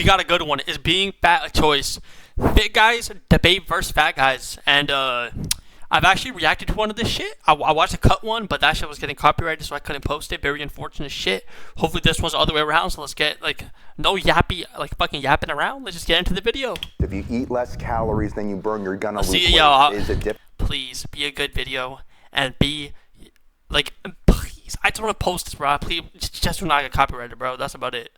we got a good one. Is being fat a choice? Fit guys debate versus fat guys, and I've actually reacted to one of this shit. I watched a cut one, but that shit was getting copyrighted, so I couldn't post it. Very unfortunate shit. Hopefully this one's the other way around, so let's get, like, no yappy, like, fucking yapping around. Let's just get into the video. If you eat less calories than you burn, you're gonna lose weight. Is it different? Please, be a good video, and be, like, please. I just want to post this, bro. Please, just do not get copyrighted, bro. That's about it.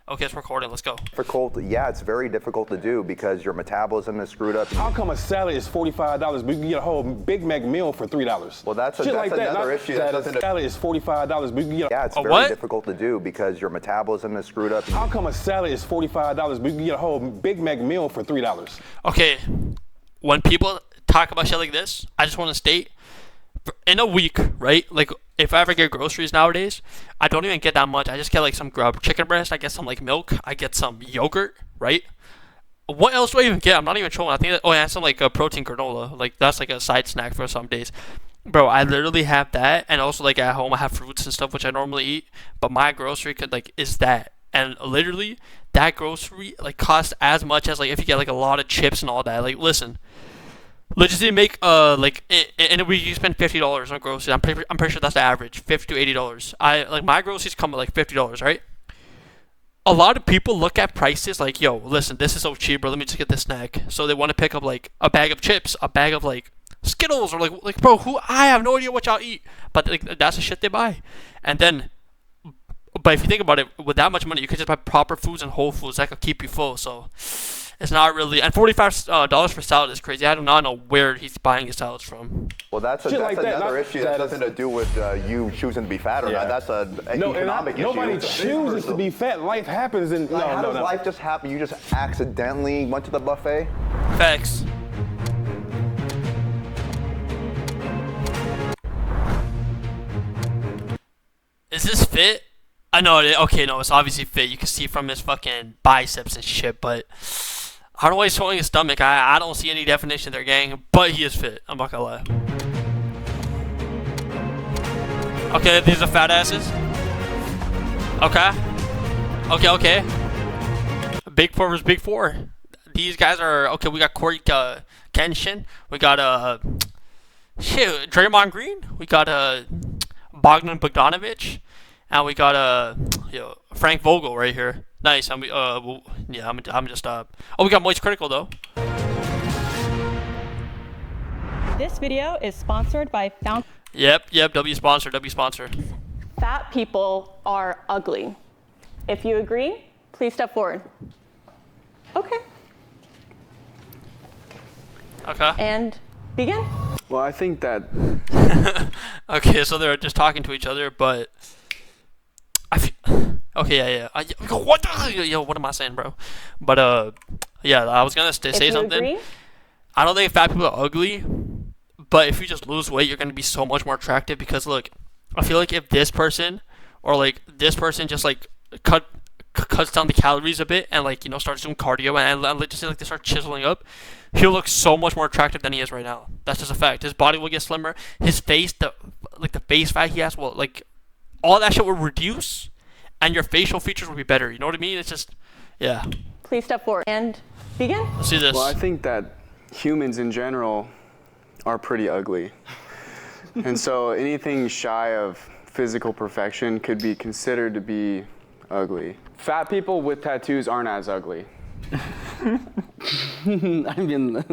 Okay, it's recording. Let's go. Difficult? Yeah, it's very difficult to do because your metabolism is screwed up. How come a salad is $45, but you can get a whole Big Mac meal for $3? Well, that's another issue. A salad is $45, but you can get yeah, it's very difficult to do because your metabolism is screwed up. How come a salad is $45, but you can get a whole Big Mac meal for $3? Okay, when people talk about shit like this, I just want to state, in a week, right? Like, if I ever get groceries nowadays, I don't even get that much. I just get, like, some grub chicken breast. I get some, like, milk. I get some yogurt, right? What else do I even get? I'm not even trolling. I think that, oh, yeah, some, like, a protein granola. Like, that's, like, a side snack for some days. Bro, I literally have that. And also, like, at home, I have fruits and stuff, which I normally eat. But my grocery could, like, is that. And literally, that grocery, like, costs as much as, like, if you get, like, a lot of chips and all that. Like, listen. Let's just say make like in a week you spend $50 on groceries. I'm pretty sure that's the average, $50 to $80. Like my groceries come at like $50, right? A lot of people look at prices like, yo, listen, this is so cheap, bro. Let me just get this snack. So they want to pick up like a bag of chips, a bag of like Skittles, or like bro, I have no idea what y'all eat, but like that's the shit they buy. And then, but if you think about it, with that much money, you could just buy proper foods and whole foods that could keep you full. So. It's not really, and $45 for salad is crazy. I do not know where he's buying his salads from. Well, that's another issue. That has nothing to do with you choosing to be fat or not. That's an economic issue. Nobody chooses to be fat. Life happens, and how does life just happen? You just accidentally went to the buffet? Facts. Is this fit? I know. Okay, no, it's obviously fit. You can see from his fucking biceps and shit, but. I don't know why he's showing his stomach. I don't see any definition there, gang. But he is fit. I'm not gonna lie. Okay, these are fat asses. Okay. Big Four versus Big Four. These guys are okay. We got Corey Kenshin. We got Draymond Green. We got Bogdan Bogdanovic, and we got Frank Vogel right here. Nice. I'm just oh, we got Moist Critical though. This video is sponsored by Fountain. Yep. W sponsor. Fat people are ugly. If you agree, please step forward. Okay. And begin. Well, I think that. Okay, so they're just talking to each other, but okay, yeah. What am I saying, bro? But yeah, I was gonna say something. Agree? I don't think fat people are ugly, but if you just lose weight, you're gonna be so much more attractive. Because look, I feel like if this person or like this person just like cuts down the calories a bit and like starts doing cardio and just like they start chiseling up, he'll look so much more attractive than he is right now. That's just a fact. His body will get slimmer. His face, the face fat he has, will like all that shit will reduce, and your facial features will be better. You know what I mean? It's just, yeah. Please step forward and begin. Let's see this. Well, I think that humans in general are pretty ugly. And so anything shy of physical perfection could be considered to be ugly. Fat people with tattoos aren't as ugly. I mean,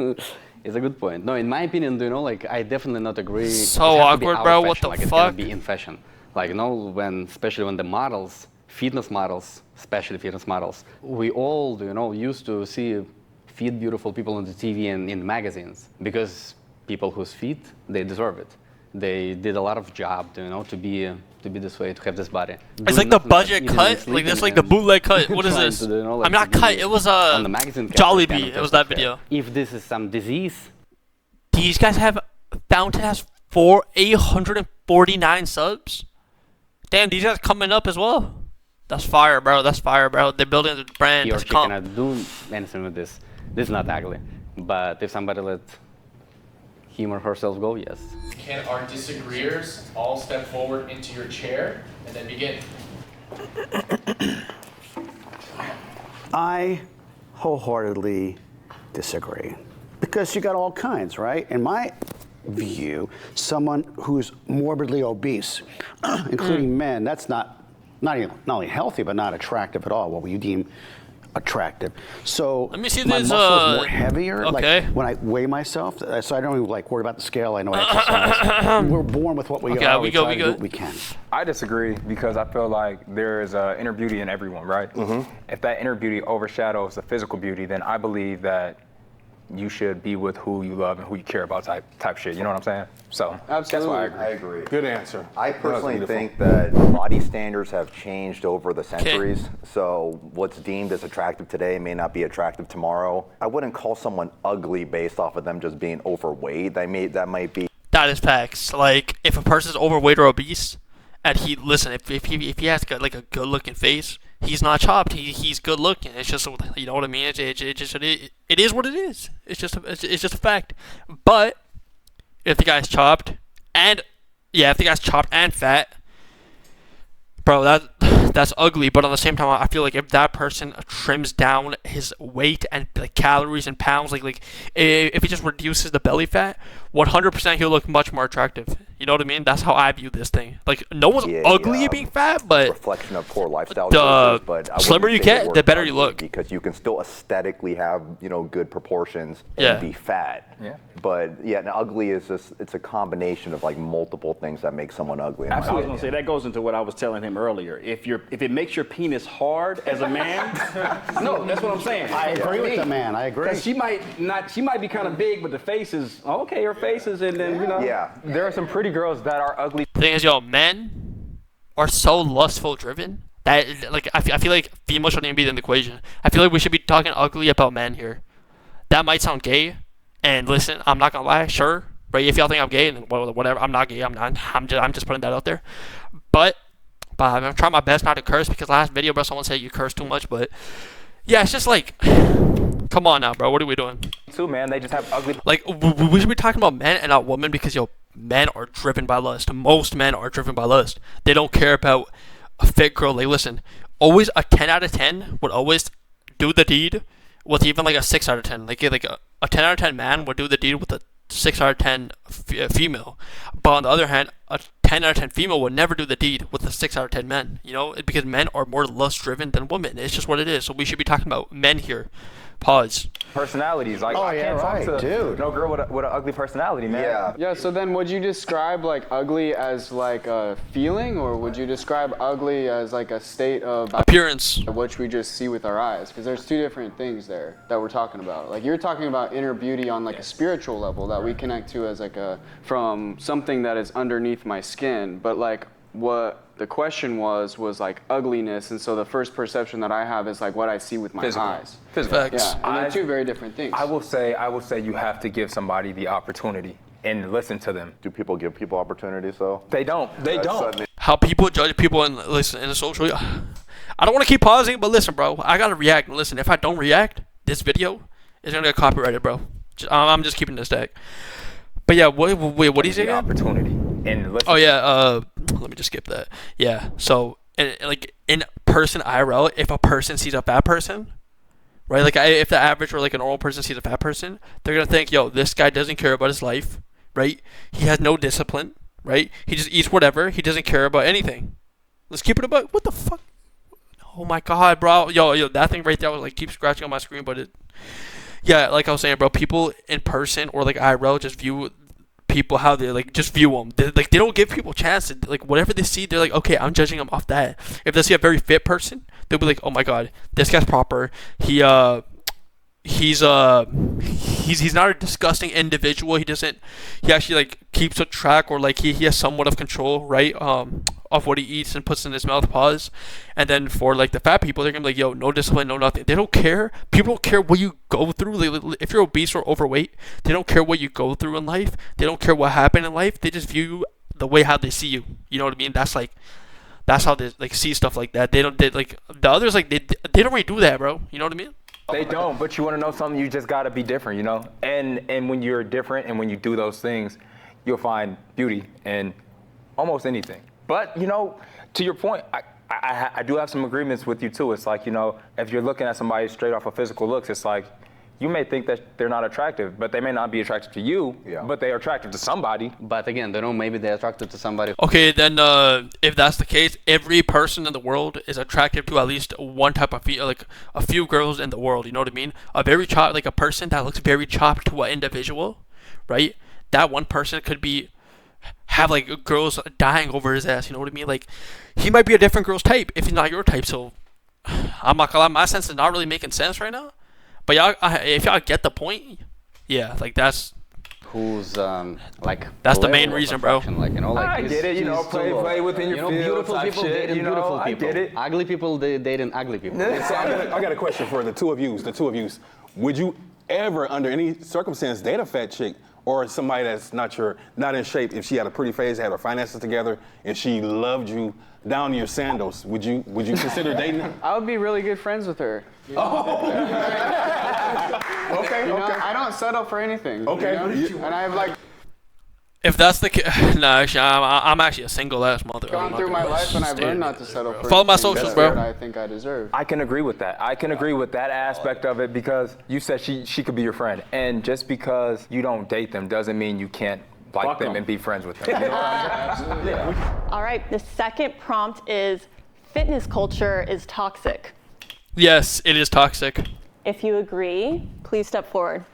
it's a good point. No, in my opinion, I definitely not agree. So awkward, bro. What the fuck? It's gonna be in fashion. Especially when the models, fitness models, especially fitness models, we all, used to see fit, beautiful people on the TV and in magazines, because people whose fit, they deserve it. They did a lot of job, to be this way, to have this body. It's like the budget cut, like this, like the bootleg cut. What is this? I'm not cut. It was on the magazine Jollibee. It was that video. If this is some disease, these guys have Fountain has 849 subs. Damn, these guys coming up as well. That's fire, bro. They're building the brand. He or she cannot do anything with this. This is not ugly. But if somebody let him or herself go, yes. Can our disagreeers all step forward into your chair and then begin? I wholeheartedly disagree. Because you got all kinds, right? In my view, someone who's morbidly obese, including men, that's not only healthy, but not attractive at all, what you deem attractive. So let me see my this, muscles more heavier. okay. Like when I weigh myself, so I don't even like worry about the scale. I know I exercise. We're born with what we are. We try to do what we can. I disagree because I feel like there's inner beauty in everyone, right? Mm-hmm. If that inner beauty overshadows the physical beauty, then I believe that you should be with who you love and who you care about type shit. You know what I'm saying? So absolutely, that's why I agree. Good answer. I personally think that body standards have changed over the centuries. So what's deemed as attractive today may not be attractive tomorrow. I wouldn't call someone ugly based off of them just being overweight. That might be. That is facts. Like, if a person's overweight or obese, and if he has got like a good looking face, he's not chopped. He's good looking. It's just, you know what I mean. It is what it is. It's just a fact. But if the guy's chopped and fat, bro, that's ugly. But at the same time, I feel like if that person trims down his weight and like calories and pounds, like if he just reduces the belly fat, 100% he'll look much more attractive. You know what I mean? That's how I view this thing. Like, no one's ugly at being fat, but reflection of poor lifestyle choices. But I slimmer you get, the better you look. Because you can still aesthetically have, good proportions and be fat. Yeah. But now ugly is it's a combination of like multiple things that make someone ugly. Absolutely. I was gonna say that goes into what I was telling him earlier. If it makes your penis hard as a man, no, that's what I'm saying. I agree with the man. I agree. She might be kind of big, but the face is okay. Her face is, and then Yeah, there are some pretty girls that are ugly. The thing is, men are so lustful driven that like I feel like females shouldn't even be in the equation. I feel like we should be talking ugly about men here. That might sound gay, and listen, I'm not gonna lie, sure, right? If y'all think I'm gay, then whatever. I'm not gay. I'm not. I'm just putting that out there. But I'm trying my best not to curse because last video, bro, someone said you curse too much. But yeah, it's just like, come on now, bro. What are we doing? Too, man. They just have ugly. Like we should be talking about men and not women because men are driven by lust. Most men are driven by lust. They don't care about a fit girl. Like, listen, always a 10 out of 10 would always do the deed with even like a 6 out of 10. Like a 10 out of 10 man would do the deed with a 6 out of 10 female. But on the other hand, a 10 out of 10 female would never do the deed with a 6 out of 10 men. Because men are more lust driven than women. It's just what it is. So we should be talking about men here. Pause. Personalities. Like, I can't talk to no girl with an ugly personality, man. Yeah, so then would you describe like ugly as like a feeling, or would you describe ugly as like a state of appearance, which we just see with our eyes? Because there's two different things there that we're talking about. Like, you're talking about inner beauty on like a spiritual level that we connect to as like from something that is underneath my skin, but like what the question was like ugliness, and so the first perception that I have is like what I see with my eyes. Physical. Yeah, and they're two very different things. I will say you have to give somebody the opportunity and listen to them. Do people give people opportunities though? They don't. They don't. How people judge people in the social. I don't want to keep pausing, but listen, bro, I gotta react. Listen, if I don't react, this video is gonna get copyrighted, bro. I'm just keeping this stack. But yeah, what do you say? Opportunity. And oh yeah, let me just skip that. Yeah, so like in person IRL, if a person sees a fat person, right? Like if the average or like a normal person sees a fat person, they're gonna think, yo, this guy doesn't care about his life, right? He has no discipline, right? He just eats whatever. He doesn't care about anything. Let's keep it about what the fuck. Oh my god, bro, yo, that thing right there was like keep scratching on my screen, but it. Yeah, like I was saying, bro, people in person or like IRL just view people how they like just view them. They don't give people chances. Like whatever they see, they're like, okay, I'm judging them off that. If they see a very fit person, they'll be like, oh my god, this guy's proper. He's not a disgusting individual. He actually like keeps a track, or like he has somewhat of control, right? Of what he eats and puts in his mouth. Pause. And then for like the fat people, they're gonna be like, yo, no discipline, no nothing. They don't care. People don't care what you go through. Like, if you're obese or overweight, they don't care what you go through in life. They don't care what happened in life. They just view you the way how they see you. You know what I mean? That's how they like see stuff like that. They like the others, like they don't really do that, bro. You know what I mean? They don't, but you want to know something, you just got to be different, you know? And when you're different and when you do those things, you'll find beauty in almost anything. But, to your point, I do have some agreements with you too. It's like, you know, if you're looking at somebody straight off of physical looks, it's like you may think that they're not attractive, but they may not be attractive to you, but they are attractive to somebody. But again, they don't. Maybe they're attracted to somebody. Okay, then if that's the case, every person in the world is attractive to at least one type of like a few girls in the world. You know what I mean? A very chopped, like a person that looks very chopped to an individual, right? That one person could have like girls dying over his ass. You know what I mean? Like he might be a different girl's type if he's not your type. So I'm not gonna lie, my sense is not really making sense right now. But y'all, if y'all get the point, yeah, like that's who's like that's the main reason, bro. Like, you know, like I get it, you know, play within your field. Beautiful type people shit, dating you know, beautiful people. I get it. Ugly people dating ugly people. So I got a question for the two of you. Would you ever, under any circumstance, date a fat chick or somebody that's not in shape? If she had a pretty face, had her finances together, and she loved you down to your sandals, would you consider dating her? I would be really good friends with her. Okay. You know, I don't settle for anything. Okay. You know? And I have like If that's the case, no, actually, I'm actually a single ass mother. gone through my life and I've learned not to settle for Follow my anything socials, better bro. than I think I deserve. I can agree with that. I can agree with that aspect of it because you said she could be your friend. And just because you don't date them doesn't mean you can't like them and be friends with them. You know what I'm saying? Yeah. All right, the second prompt is fitness culture is toxic. Yes, it is toxic. If you agree, please step forward.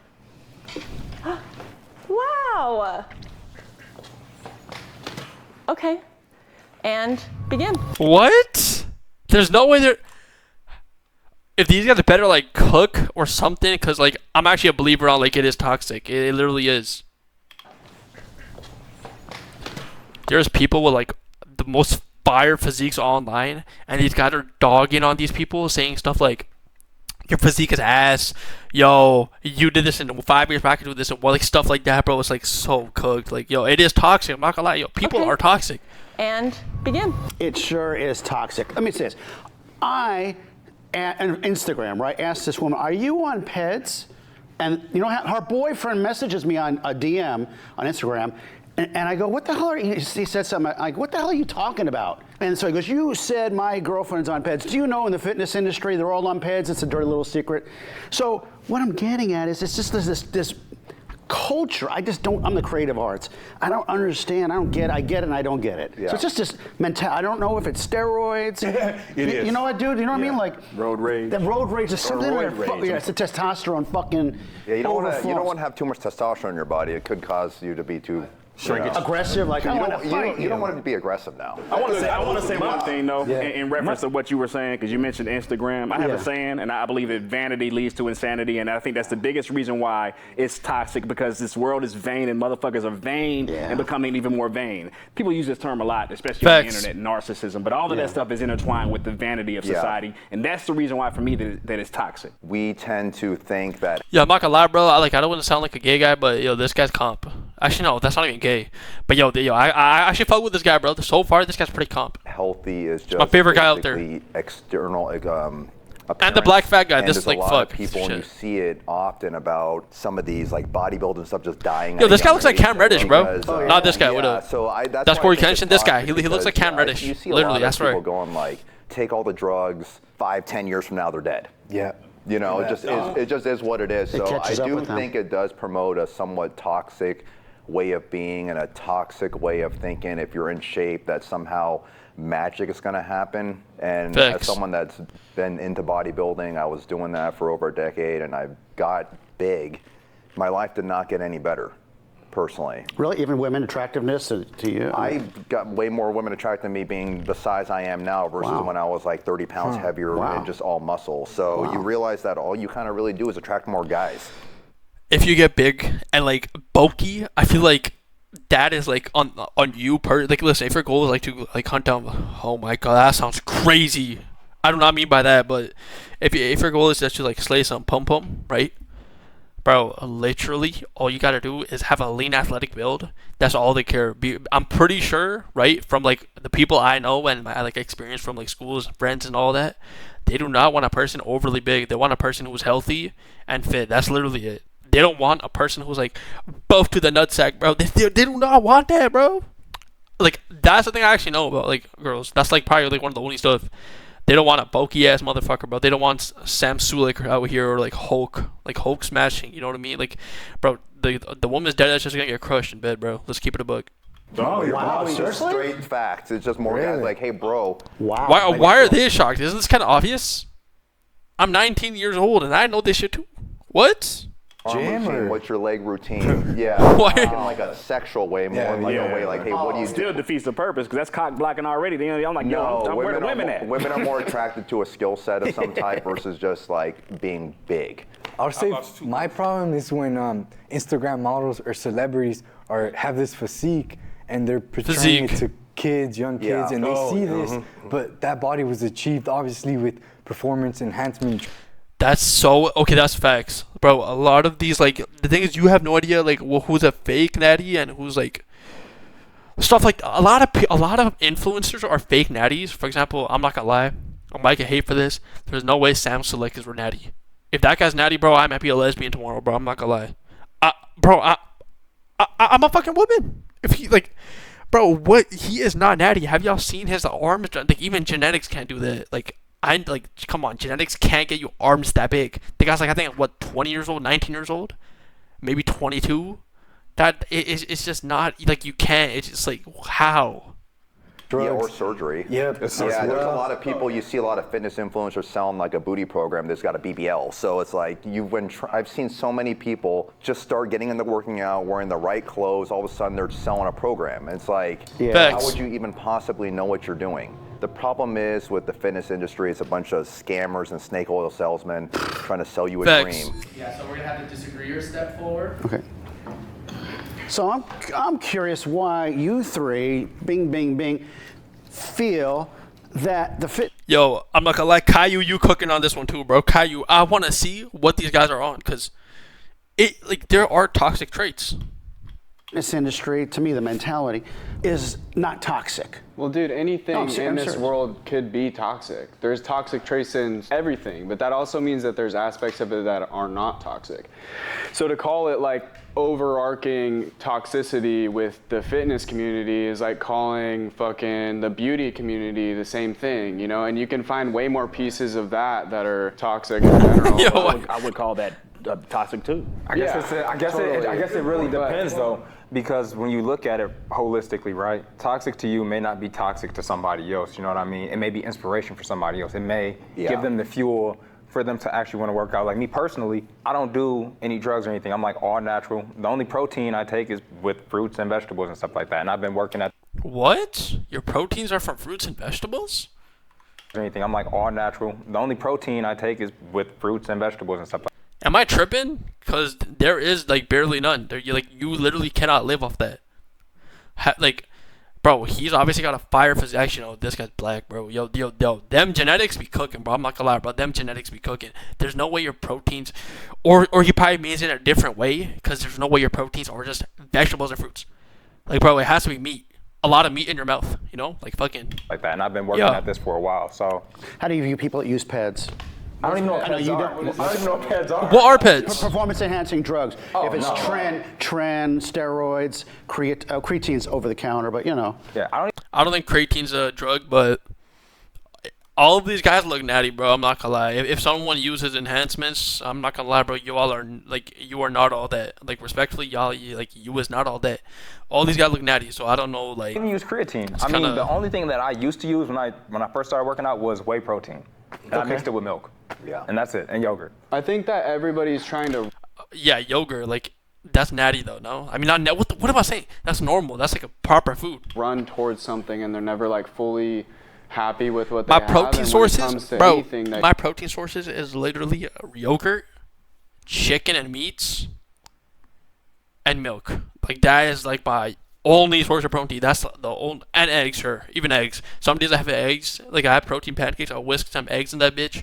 Wow. Okay, and begin. What? There's no way they're. If these guys better like cook or something, because like I'm actually a believer on like it is toxic. It literally is. There's people with like the most fire physiques online, and these guys are dogging on these people, saying stuff like, "Your physique is ass." Yo, you did this in 5 years back. I do this in like stuff like that, bro. It's like so cooked. Like, yo, it is toxic. I'm not gonna lie. Yo, people are toxic. And begin. It sure is toxic. Let me say this. I, on Instagram, right, asked this woman, "Are you on PEDS?" And you know, her boyfriend messages me on a DM on Instagram. And I go, "What the hell are you?" He said something like, "What the hell are you talking about?" And so he goes, "You said my girlfriend's on PEDS. Do you know in the fitness industry they're all on PEDS? It's a dirty little secret." So what I'm getting at is it's just this culture. I just don't. I'm the creative arts. I don't understand. I don't get. I get it and I don't get it. Yeah. So it's just this mentality. I don't know if it's steroids. It is. You know what, dude? You know what I mean? Like road rage. The road rage is something. roid rage. Yeah, it's the testosterone fucking. Yeah, you don't overflows. want to have too much testosterone in your body. It could cause you to be too aggressive. Like I want to fight you don't want to be aggressive now. I want to say one thing though, in reference to what you were saying, because you mentioned Instagram. I have a saying, and I believe that vanity leads to insanity, and I think that's the biggest reason why it's toxic, because this world is vain, and motherfuckers are vain and becoming even more vain. People use this term a lot, especially on the internet, narcissism, but all of that stuff is intertwined with the vanity of society, and that's the reason why, for me, that it's toxic. We tend to think that. Yeah, I'm not gonna lie, bro. I don't want to sound like a gay guy, but yo, this guy's comp. Actually, no, that's not even gay. But yo, I actually fuck with this guy, bro. So far, this guy's pretty comp. Healthy is just my favorite guy out there. External. And the black fat guy. And this is like a lot fuck. of people, and you see it often about some of these like bodybuilding stuff just dying. Yo, this guy looks like Cam Reddish, bro. Not this guy. Yeah, so that's Corey Kenshin. This guy. He looks like Cam Reddish. You see a Literally, lot that's of people right. going like, take all the drugs. 5-10 years from now, they're dead. Yeah. You know, it just is what it is. So I do think it does promote a somewhat toxic way of being and a toxic way of thinking. If you're in shape, that somehow magic is going to happen. And as someone that's been into bodybuilding, I was doing that for over a decade, and I got big. My life did not get any better, personally. Really? Even women attractiveness to you? I got way more women attracted to me being the size I am now versus when I was like 30 pounds heavier and just all muscle. So you realize that all you kind of really do is attract more guys. If you get big and like bulky, I feel like that is like on you like listen, if your goal is like to like hunt down, oh my god, that sounds crazy. I do not mean by that, but if your goal is just to like slay some pum, right? Bro, literally all you gotta do is have a lean athletic build. That's all they care. I'm pretty sure, right, from like the people I know and my like experience from like schools, friends and all that, they do not want a person overly big. They want a person who's healthy and fit. That's literally it. They don't want a person who's like buff to the nutsack, bro. They do not want that, bro. like that's the thing I actually know about like girls. That's like probably like one of the only stuff. They don't want a bulky ass motherfucker, bro. They don't want Sam Sulek out here or like Hulk smashing. You know what I mean? Like, bro, the woman's dead. That's just gonna get crushed in bed, bro. Let's keep it a buck. Wow, It's just seriously? straight facts. It's just more guys like, hey, bro. Wow. Why are they shocked? Isn't this kind of obvious? I'm 19 years old and I know this shit too. What? Arm Gym routine, or- what's your leg routine? Yeah. Why- In like a sexual way, more like a way like, hey, what do you Still do? defeats the purpose because that's cock blocking already. I'm like, No, yo, where the women at? women are more attracted to a skill set of some type versus just like being big. I'll say my problem is when Instagram models or celebrities have this physique and they're portraying it Physique. to kids, young kids, Yeah. and they see this, but that body was achieved obviously with performance enhancement. That's so okay. That's facts, bro. A lot of these, like, the thing is, you have no idea, like, who's a fake natty and who's like stuff. Like, a lot of influencers are fake natties. For example, I'm not gonna lie, I might get hate for this. There's no way Sam Sulek is natty. If that guy's natty, bro, I might be a lesbian tomorrow, bro. I'm not gonna lie, I'm a fucking woman. If he like, bro, what he is not natty. Have y'all seen his arms? Like, even genetics can't do that. Like. Come on, genetics can't get you arms that big. The guy's like, I think, what, 20 years old, 19 years old? Maybe 22? It's just not, like, you can't. It's just like, how? Yeah, or surgery. Yeah, There's a lot of people, you see a lot of fitness influencers selling like a booty program that's got a BBL. So it's like, I've seen so many people just start getting into working out, wearing the right clothes, all of a sudden they're selling a program. It's like, how would you even possibly know what you're doing? The problem is with the fitness industry, it's a bunch of scammers and snake oil salesmen trying to sell you a dream. Yeah, so we're gonna have the disagreeers step forward. Okay. So I'm curious why you three, bing, feel that the fit. Yo, I'm not gonna lie, Caillou, you cooking on this one too, bro. Caillou, I want to see what these guys are on, because there are toxic traits. This industry, to me, the mentality is not toxic. Well, dude, anything I'm in serious. this world could be toxic. There's toxic traits in everything, but that also means that there's aspects of it that are not toxic. So to call it like overarching toxicity with the fitness community is like calling fucking the beauty community the same thing, you know? And you can find way more pieces of that are toxic in general. Yo, I would call that toxic too. I guess it really depends though, because when you look at it holistically, right? Toxic to you may not be toxic to somebody else. You know what I mean? It may be inspiration for somebody else. It may give them the fuel for them to actually want to work out. Like me personally, I don't do any drugs or anything. I'm like all natural. The only protein I take is with fruits and vegetables and stuff like that. And I've been working at What? Your proteins are from fruits and vegetables? anything. I'm like all natural. The only protein I take is with fruits and vegetables and stuff like that. Am I tripping? Because there is, like, barely none. You literally cannot live off that. Bro, he's obviously got a fire physique. You know, this guy's black, bro. Yo, them genetics be cooking, bro. I'm not gonna lie, bro. Them genetics be cooking. There's no way your proteins, or he probably means it in a different way, because there's no way your proteins are just vegetables or fruits. Like, bro, it has to be meat. A lot of meat in your mouth, you know? Like, fucking. Like that. And I've been working at this for a while, so. How do you view people that use PEDs? I don't even know what PEDs are. I don't even know what PEDs are. What are PEDs? Performance-enhancing drugs. If it's tren, steroids, creatine's over the counter, but you know. Yeah, I don't think creatine's a drug, but all of these guys look natty, bro. I'm not gonna lie. If someone uses enhancements, I'm not gonna lie, bro. You all are you are not all that. Like, respectfully, you is not all that. All these guys look natty, so I don't know. Like, I even use creatine. I kinda- mean, the only thing that I used to use when I first started working out was whey protein. And I mixed it with milk. Yeah. And that's it. And yogurt. I think that everybody's trying to yeah, yogurt, like, that's natty though. No, I mean, not what am I saying? That's normal. That's like a proper food. run towards something and they're never like fully happy with what they My have. protein And when it sources, comes to bro. anything that My protein sources is literally yogurt, chicken and meats, and milk. Like, that is like my only source of protein. That's the only, and eggs, sure, even eggs. Some days I have eggs. Like, I have protein pancakes. I'll whisk some eggs in that bitch,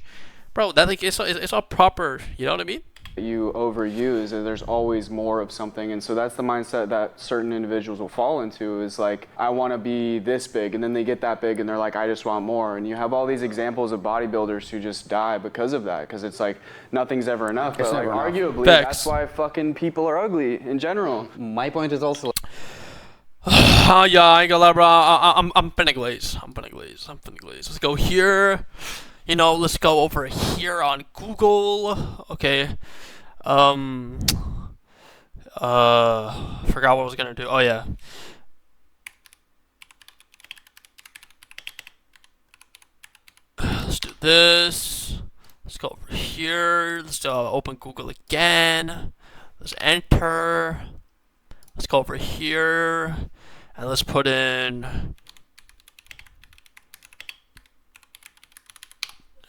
bro. That, like, it's all proper. You know what I mean? you overuse, and there's always more of something. And so that's the mindset that certain individuals will fall into, is like, I want to be this big, and then they get that big and they're like, I just want more. And you have all these examples of bodybuilders who just die because of that, because it's like nothing's ever enough. But like, arguably, that's why fucking people are ugly in general. My point is also, Yeah, I ain't gonna lie, bro. I'm finna glaze. Let's go here. Let's go over here on Google. Okay. Forgot what I was gonna do. Oh yeah. Let's do this. Let's go over here. Let's open Google again. Let's enter. Let's go over here. And let's put in.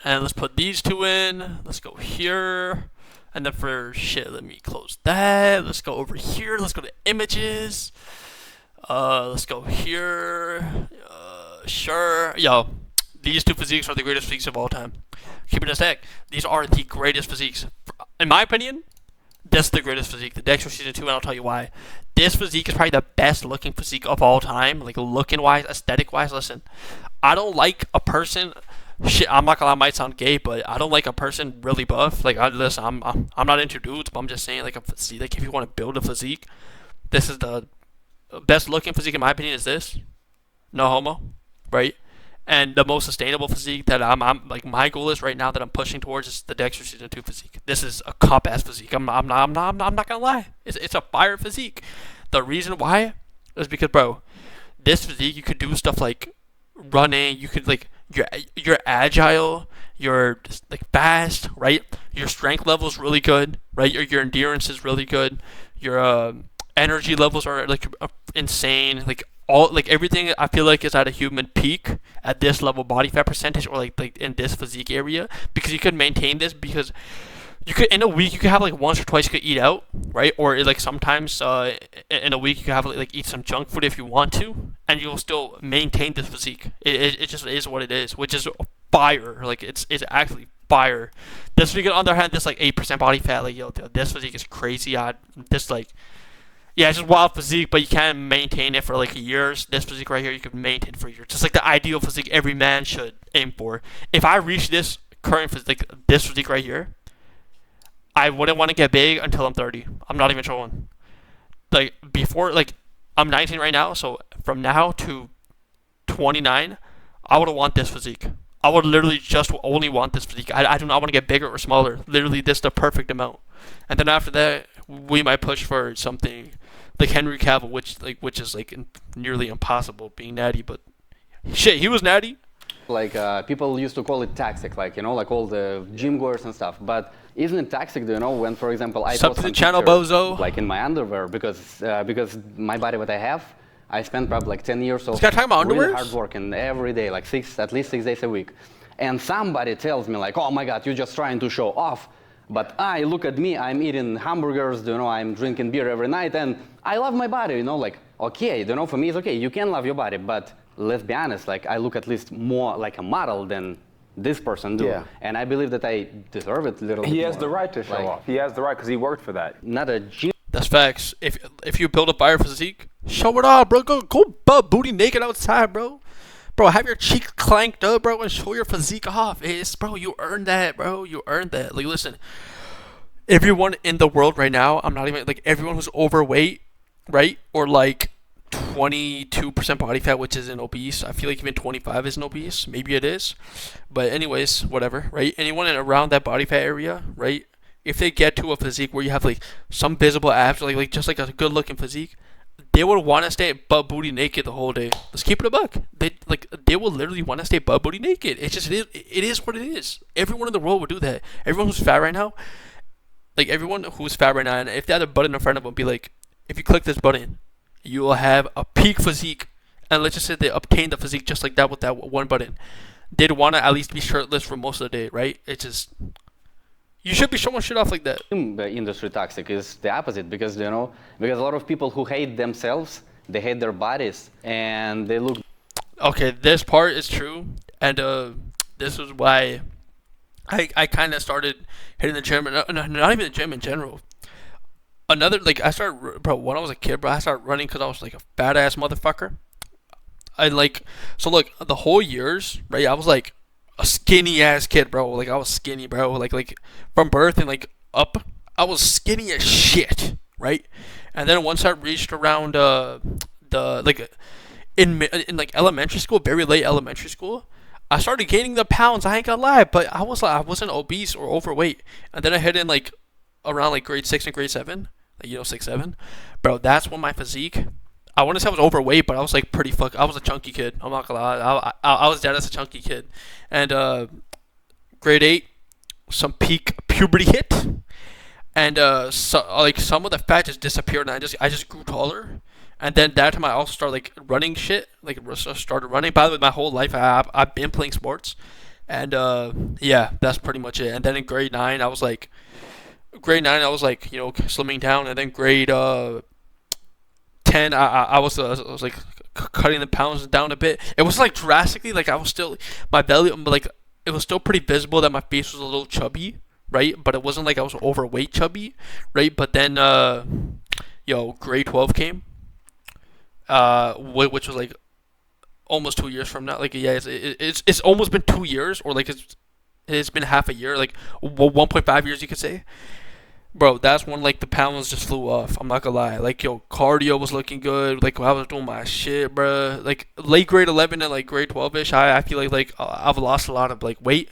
And let's put these two in. Let's go here. And then for shit, let me close that. Let's go over here. Let's go to images. Let's go here. Sure. Yo, these two physiques are the greatest physiques of all time. Keep it a stack. These are the greatest physiques. In my opinion, this is the greatest physique. The Dexter Season 2, and I'll tell you why. This physique is probably the best looking physique of all time. Like, looking wise, aesthetic wise. Listen, I don't like a person. Shit, I'm not gonna lie, I might sound gay, but I don't like a person really buff. Like, listen, I'm not into dudes, but I'm just saying, like, if you want to build a physique, this is the best looking physique in my opinion. Is this? No homo, right? And the most sustainable physique that I'm like, my goal is right now that I'm pushing towards is the Dexter Season 2 physique. This is a cop ass physique. I'm not gonna lie. It's a fire physique. The reason why is because, bro, this physique, you could do stuff like running. You could, like, you're agile. You're like fast, right? Your strength level is really good, right? Your endurance is really good. Your energy levels are like insane. Like everything I feel like is at a human peak at this level body fat percentage, or like in this physique area, because you could maintain this, because you could, in a week, you could have like once or twice you could eat out, right? Or like sometimes in a week you could have like eat some junk food if you want to, and you'll still maintain this physique. It just is what it is, which is fire. Like, it's actually fire. This physique, on the other hand, this like 8% body fat, like, yo, this physique is crazy. This, like, yeah, it's just wild physique, but you can't maintain it for like years. This physique right here, you can maintain for years. Just like the ideal physique every man should aim for. If I reach this current physique, this physique right here, I wouldn't want to get big until I'm 30. I'm not even trolling. Like, before, like, I'm 19 right now, so from now to 29, I would want this physique. I would literally just only want this physique. I do not want to get bigger or smaller. Literally, this is the perfect amount. And then after that, we might push for something like Henry Cavill, which is like nearly impossible, being natty. But shit, he was natty. Like, people used to call it toxic, like, like all the gym goers and stuff. But isn't it toxic, when, for example, I post some channel bozo, like in my underwear, because my body, what I have, I spent probably like 10 years of really hard working every day, like at least 6 days a week. And somebody tells me like, oh my God, you're just trying to show off. But I look at me, I'm eating hamburgers, I'm drinking beer every night, and I love my body, like, okay, for me it's okay, you can love your body, but let's be honest, like, I look at least more like a model than this person do. Yeah. And I believe that I deserve it a little bit He has more. the right to show off. He has the right because he worked for that. Not a gym. That's facts. If you build a fire physique, show it off, bro. Go butt booty naked outside, bro. Bro, have your cheeks clanked up, bro, and show your physique off. Bro, you earned that, bro. You earned that. Like, listen, everyone in the world right now, I'm not even, like, everyone who's overweight, right, or like 22% body fat, which isn't obese. I feel like even 25 isn't obese. Maybe it is. But anyways, whatever, right? Anyone around that body fat area, right? If they get to a physique where you have like some visible abs, like just like a good looking physique, they would want to stay butt booty naked the whole day. Let's keep it a buck. They will literally want to stay butt booty naked. It's just, it is what it is. Everyone in the world would do that. Everyone who's fat right now, like everyone who's fat right now, and if they had a button in front of them, be like, if you click this button, you will have a peak physique. And let's just say they obtain the physique just like that with that one button. They'd want to at least be shirtless for most of the day, right? It's just, you should be showing shit off like that. The industry toxic is the opposite, because because a lot of people who hate themselves, they hate their bodies, and they look. Okay, this part is true, and this was why I kind of started hitting the gym, not even the gym in general. I started, bro, when I was a kid, bro, I started running because I was like a fat ass motherfucker. So look, the whole years, right, I was like a skinny ass kid, bro. Like, I was skinny, bro. Like from birth and like up, I was skinny as shit, right? And then once I reached around the like in like elementary school, very late elementary school, I started gaining the pounds. I ain't gonna lie, but I wasn't obese or overweight, and then I hit in like around like grade 6 and grade 7, like 6-7, bro. That's when my physique. I wouldn't say I was overweight, but I was like I was a chunky kid. I'm not gonna lie. I was dead as a chunky kid, and grade 8, some peak puberty hit, and so, like some of the fat just disappeared, and I just grew taller. And then that time I also started like running shit, like started running. By the way, my whole life I've been playing sports, and yeah, that's pretty much it. And then in grade 9 I was like slimming down, and then grade 10 I was like cutting the pounds down a bit. It was like drastically, like I was still my belly, like it was still pretty visible that my face was a little chubby, right? But it wasn't like I was overweight chubby, right? But then grade 12 came. Which was like almost 2 years from now. Like it's almost been 2 years, or like it's been half a year, like 1.5 years you could say. Bro, that's when like the pounds just flew off. I'm not gonna lie. Like cardio was looking good. Like I was doing my shit, bro. Like late grade 11 and like grade 12ish, I feel like I've lost a lot of like weight,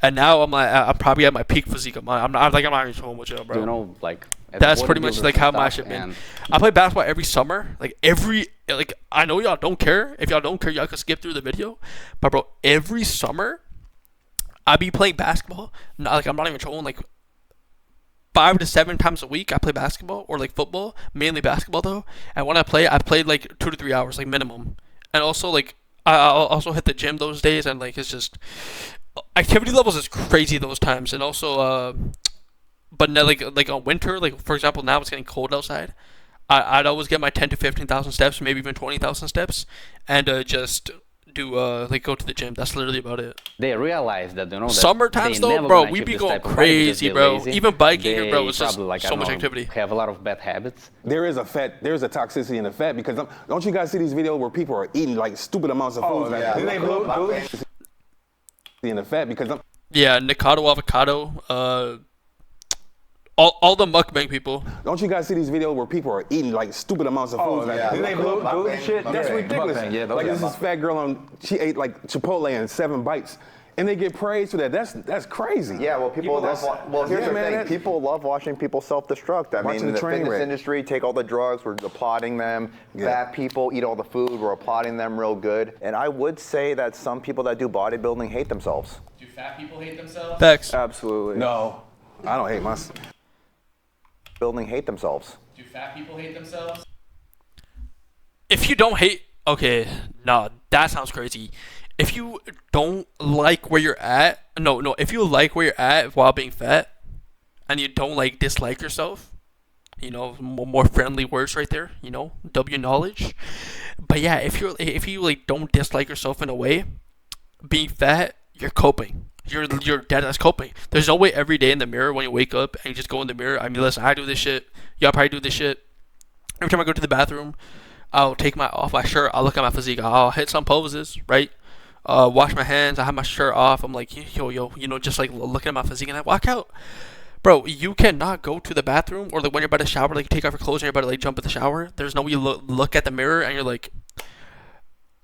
and now I'm probably at my peak physique. I'm not even showing what you, bro. You know, like that's pretty much like how my shit been. I play basketball every summer. Like I know y'all don't care. If y'all don't care, y'all can skip through the video. But bro, every summer I be playing basketball. I'm not even trolling. Like 5 to 7 times a week I play basketball, or like football, mainly basketball though. And when I played like 2 to 3 hours, like minimum. And also like I'll also hit the gym those days, and like it's just activity levels is crazy those times. And also but now, like on winter, like for example, now it's getting cold outside. I'd always get my 10 to 15,000 steps, maybe even 20,000 steps, and just do like go to the gym. That's literally about it. They realize that that summer times though, bro, we be going crazy, bro. Lazy. Even biking here, bro, it's just like, so much activity. Have a lot of bad habits. There's a toxicity in the fat, because don't you guys see these videos where people are eating like stupid amounts of food? In the fat, because yeah, Nikado avocado, all the mukbang people. Don't you guys see these videos where people are eating like stupid amounts of food? Shit. That's ridiculous. Like this fat girl she ate like Chipotle in 7 bites, and they get praised for that. That's crazy. Yeah, well, here's the thing. People love watching people self-destruct. I mean, the fitness industry take all the drugs, we're applauding them. Fat people eat all the food, we're applauding them real good. And I would say that some people that do bodybuilding hate themselves. Do fat people hate themselves? Facts. Absolutely. No, I don't hate myself. Building hate themselves. Do fat people hate themselves? If you don't hate, okay, no, that sounds crazy. If you don't like where you're at, if you like where you're at while being fat, and you don't like dislike yourself, more friendly words right there, W knowledge. But yeah, if you like don't dislike yourself in a way, being fat, you're coping. You're dead ass coping. There's no way every day in the mirror when you wake up and you just go in the mirror. I mean, listen, I do this shit. Y'all probably do this shit. Every time I go to the bathroom, I'll take off my shirt. I'll look at my physique. I'll hit some poses, right? Wash my hands. I have my shirt off. I'm like, yo, just like looking at my physique, and I walk out. Bro, you cannot go to the bathroom, or like when you're about to shower, like take off your clothes and you're about to like jump in the shower. There's no way you look at the mirror and you're like,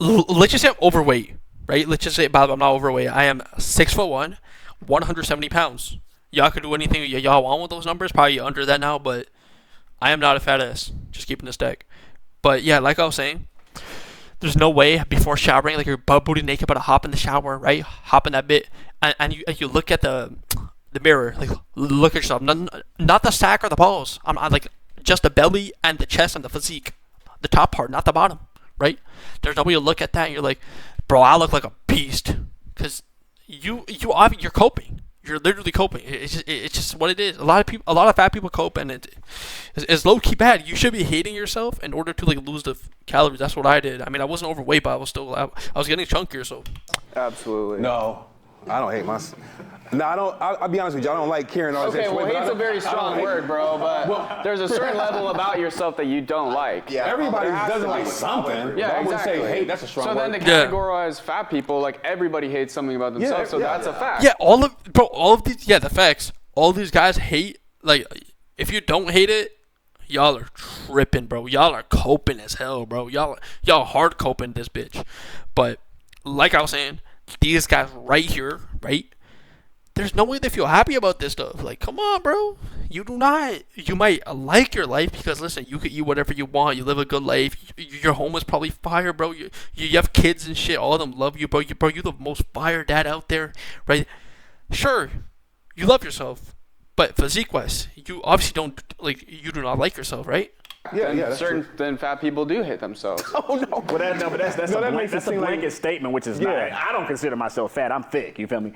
let's just say I'm overweight. Right? Let's just say, Bob, I'm not overweight. I am 6'1", 170 pounds. Y'all can do anything y'all want with those numbers. Probably under that now, but I am not a fat ass. Just keeping this stack. But yeah, like I was saying, there's no way before showering, like you're butt booty naked, but hop in the shower, right? Hop in that bit, and you look at the mirror, like look at yourself. Not the sack or the balls. I'm like just the belly and the chest and the physique, the top part, not the bottom, right? There's no way you look at that and you're like, bro, I look like a beast, because you're coping. You're literally coping. It's just what it is. A lot of fat people cope, and it's low key bad. You should be hating yourself in order to like lose the calories. That's what I did. I mean, I wasn't overweight, but I was getting chunkier. So Absolutely. No, I don't hate myself. No, I don't. I'll be honest with you. I don't like carrying all this Okay, extra well, weight. hate's a very strong word, bro, but there's a certain level about yourself that you don't like. Yeah, everybody doesn't like something. Yeah, I wouldn't exactly. say hate. That's a strong So word. then to categorize fat people, like everybody hates something about themselves, so that's a fact. yeah, all of these, the facts. All these guys hate. Like, if you don't hate it, Y'all are tripping, bro. Y'all are coping as hell, bro. Y'all hard coping this bitch. But like I was saying, these guys right here, right? There's no way they feel happy about this stuff. Like, come on, bro. You do not. You might like your life because, listen, you could eat whatever you want. You live a good life. Your home is probably fire, bro. You have kids and shit. All of them love you, bro. You're the most fire dad out there, right? Sure, you love yourself, but physique-wise, you obviously don't, like, you do not like yourself, right? Then fat people do hate themselves. Oh no! Well, that's a blanket statement, which is not. I don't consider myself fat. I'm thick. You feel me?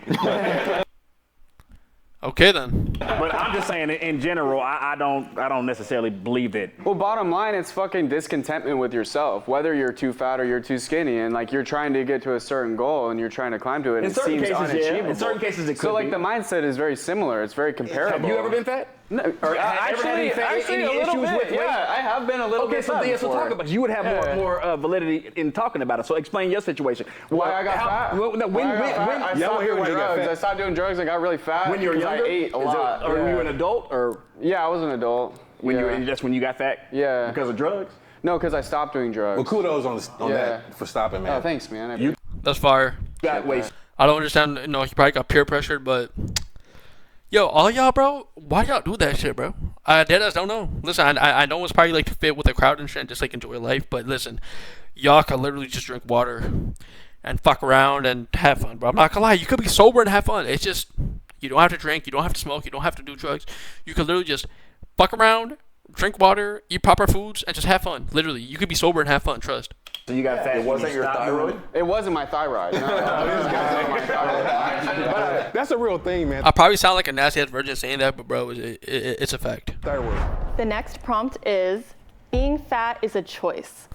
Okay then. But I'm just saying, in general, I don't necessarily believe that. Well, bottom line, it's fucking discontentment with yourself, whether you're too fat or you're too skinny, and like you're trying to get to a certain goal and you're trying to climb to it, and it seems unachievable. Yeah. In certain cases, it could So like be. the mindset is very similar. It's very comparable. Have you ever been fat? No, Actually, a little bit. Yeah, I have been a little bit. Okay, so talk about it. You would have more validity in talking about it. So explain your situation. Why I got fat? I stopped doing drugs. I stopped doing drugs. I got really fat. When you were younger, I ate a lot. Or were you an adult? Or yeah, I was an adult. That's when you got fat? Yeah. Because of drugs? No, because I stopped doing drugs. Well, kudos on that for stopping, man. Oh, thanks, man. That's fire. Got waste. I don't understand. You know, he probably got peer pressured, but yo, all y'all, bro, why y'all do that shit, bro? Deadass don't know. Listen, I know it's probably like to fit with the crowd and shit, and just like enjoy life, but listen, y'all can literally just drink water and fuck around and have fun, bro. I'm not gonna lie, you could be sober and have fun. It's just you don't have to drink, you don't have to smoke, you don't have to do drugs. You could literally just fuck around, drink water, eat proper foods, and just have fun. Literally, you could be sober and have fun. Trust. So you got fat. It wasn't your thyroid? It wasn't my thyroid. No, That's a real thing, man. I probably sound like a nasty ass virgin saying that, but bro, it's a fact. Thyroid. The next prompt is, being fat is a choice.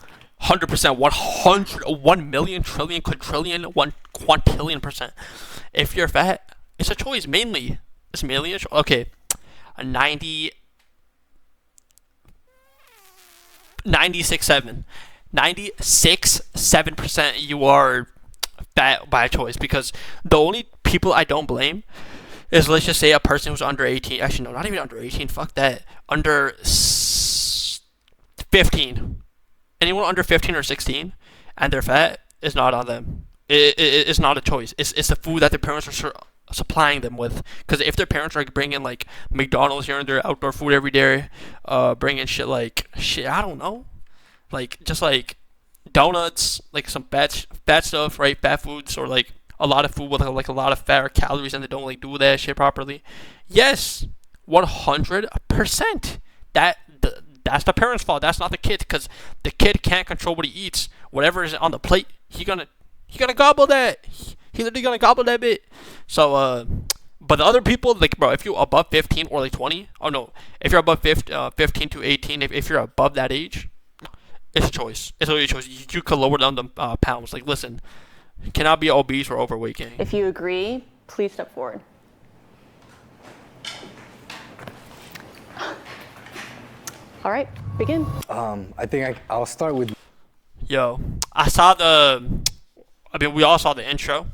100%, 100, 1 million, trillion, quadrillion, 1 quintillion %. If you're fat, it's a choice. Mainly, it's mainly a choice. Okay, a 96.7% you are fat by choice, because the only people I don't blame is, let's just say, a person who's under 18. Actually, no, not even under 18. Fuck that. Under 15. Anyone under 15 or 16 and they're fat is not on them. It's not a choice. It's the food that their parents are supplying them with. Because if their parents are bringing like McDonald's here and their outdoor food every day, bringing shit, I don't know, like just like donuts, like some fat stuff, right? Fat foods, or like a lot of food with like a lot of fat or calories, and they don't like do that shit properly. Yes, 100%. That's the parents' fault. That's not the kid, because the kid can't control what he eats. Whatever is on the plate, he gonna gobble that. He literally gonna gobble that bit. So but the other people, like, bro, if you're above 15 or like 20, oh no, if you're above 15 to 18, if you're above that age, it's a choice. It's really a choice. You could lower down the pounds. Like, listen, you cannot be obese or overweight, gang. If you agree, please step forward. All right, begin. I think I'll start with. Yo, we all saw the intro,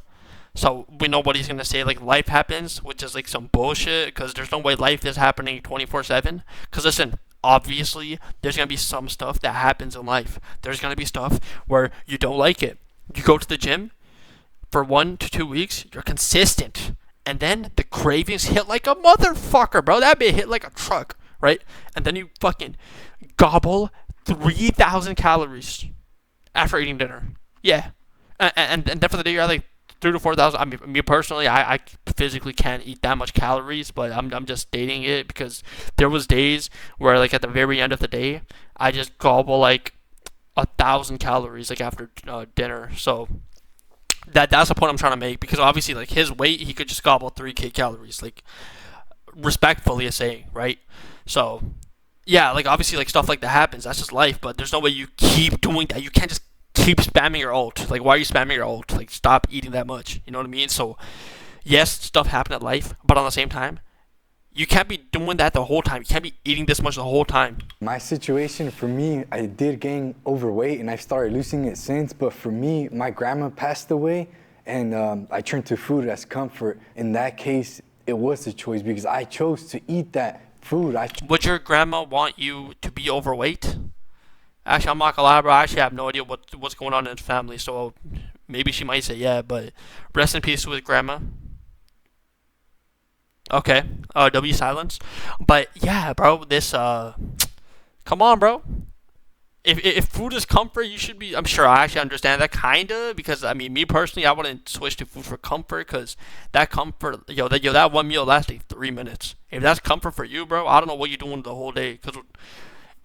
so we know what he's gonna say. Like, life happens, which is like some bullshit, because there's no way life is happening 24/7. Because listen, obviously, there's gonna be some stuff that happens in life. There's gonna be stuff where you don't like it. You go to the gym for 1 to 2 weeks, you're consistent, and then the cravings hit like a motherfucker, bro. That bit hit like a truck, right? And then you fucking gobble 3,000 calories after eating dinner. Yeah. And then for the day, you're like 3,000 to 4,000. I mean, me personally, I physically can't eat that much calories, but I'm just stating it because there was days where, like, at the very end of the day, I just gobble like 1,000 calories, like, after dinner. So that's the point I'm trying to make, because obviously, like, his weight, he could just gobble 3K calories, like, respectfully is saying, right? So yeah, like, obviously, like, stuff like that happens. That's just life. But there's no way you keep doing that. You can't just keep spamming your ult. Like, why are you spamming your ult? Like, stop eating that much. You know what I mean? So yes, stuff happened at life, but on the same time, you can't be doing that the whole time. You can't be eating this much the whole time. My situation, for me, I did gain overweight and I started losing it since. But for me, my grandma passed away, and I turned to food as comfort. In that case, it was a choice, because I chose to eat that food. Would your grandma want you to be overweight? Actually, I'm not gonna lie, bro. I actually have no idea what's going on in his family, so maybe she might say yeah, but rest in peace with grandma. Okay, W silence. But yeah, bro, this come on, bro. If food is comfort, you should be. I'm sure I actually understand that kinda, because I mean, me personally, I wouldn't switch to food for comfort, because that comfort, that one meal lasts like 3 minutes. If that's comfort for you, bro, I don't know what you're doing the whole day. Cause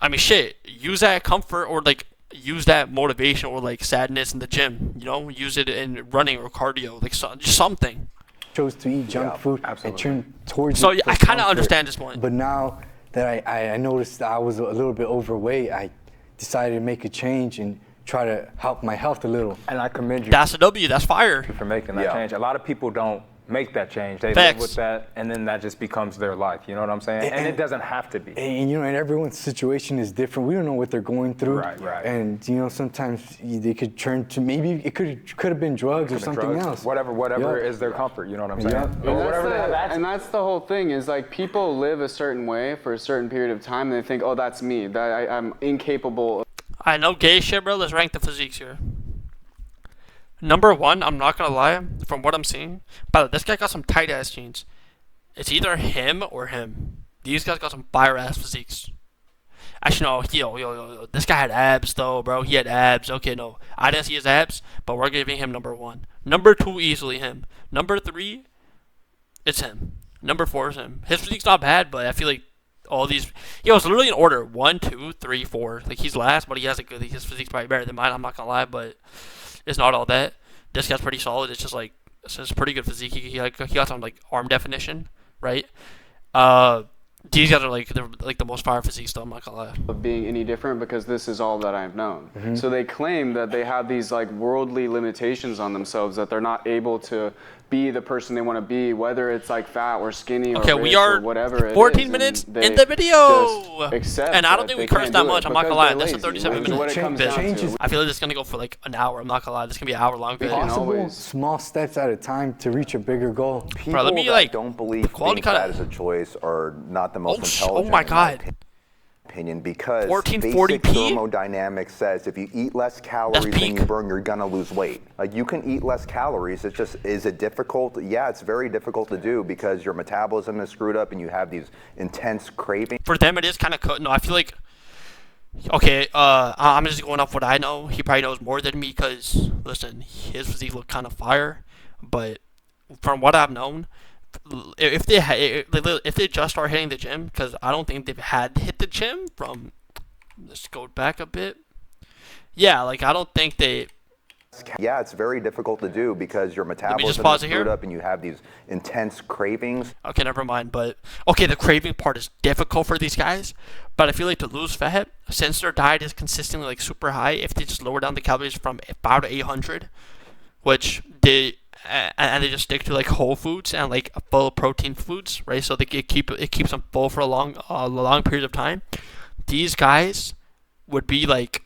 I mean, shit, use that comfort, or like use that motivation, or like sadness in the gym. You know, use it in running or cardio, like just something. Chose to eat junk food and turn towards. So it I kind of understand this point. But now that I noticed that I was a little bit overweight, I decided to make a change and try to help my health a little. And I commend you. That's a W. That's fire. For making that change. A lot of people don't make that change. They Facts. live with that, and then that just becomes their life. You know what I'm saying? And it doesn't have to be. And you know, and everyone's situation is different. We don't know what they're going through. Right. And you know, sometimes they could turn to, maybe it could have been drugs or something else. Whatever is their comfort. You know what I'm saying? And that's the whole thing, is like people live a certain way for a certain period of time, and they think, oh, that's me. That I'm incapable. I know gay shit, bro. Let's rank the physiques here. Number 1, I'm not gonna lie, from what I'm seeing, by the way, this guy got some tight ass jeans. It's either him or him. These guys got some fire ass physiques. Actually, no, yo, this guy had abs though, bro. He had abs. Okay, no, I didn't see his abs, but we're giving him number 1. Number 2, easily him. Number 3, it's him. Number 4 is him. His physique's not bad, but I feel like all these, it's literally in order 1, 2, 3, 4. Like he's last, but he has a good. His physique's probably better than mine. I'm not gonna lie, but it's not all that. This guy's pretty solid. It's just like, it's pretty good physique. He got some like arm definition, right? These guys are they're the most fire physique still, I'm not gonna lie. Of being any different, because this is all that I've known. So they claim that they have these like worldly limitations on themselves, that they're not able to be the person they want to be, whether it's like fat or skinny or rich or whatever. 14 minutes in the video, and I don't think we cursed that much. I'm not gonna lie. That's a 37-minute vid. I feel like this is gonna go for like an hour. I'm not gonna lie. This is gonna be an hour-long video. Possible small steps at a time to reach a bigger goal. People that don't believe being fat is a choice are not the most intelligent. Oh my god. Opinion, because 1440p? basic thermodynamics says if you eat less calories than you burn, you're gonna lose weight. Like, you can eat less calories. It's just, is it difficult? Yeah, it's very difficult to do because your metabolism is screwed up and you have these intense cravings. For them, it is kind of no. I feel like, okay, I'm just going off what I know. He probably knows more than me because, listen, his physique looked kind of fire, but from what I've known, if they just start hitting the gym, because I don't think they've had hit the gym from, let's go back a bit. Yeah, like I don't think they. Yeah, it's very difficult to do because your metabolism is screwed up and you have these intense cravings. Okay, never mind. But okay, the craving part is difficult for these guys. But I feel like to lose fat, since their diet is consistently like super high, if they just lower down the calories from 500 to 800, which they. And they just stick to like whole foods and like full protein foods, right? So it keeps them full for a long period of time. These guys would be like,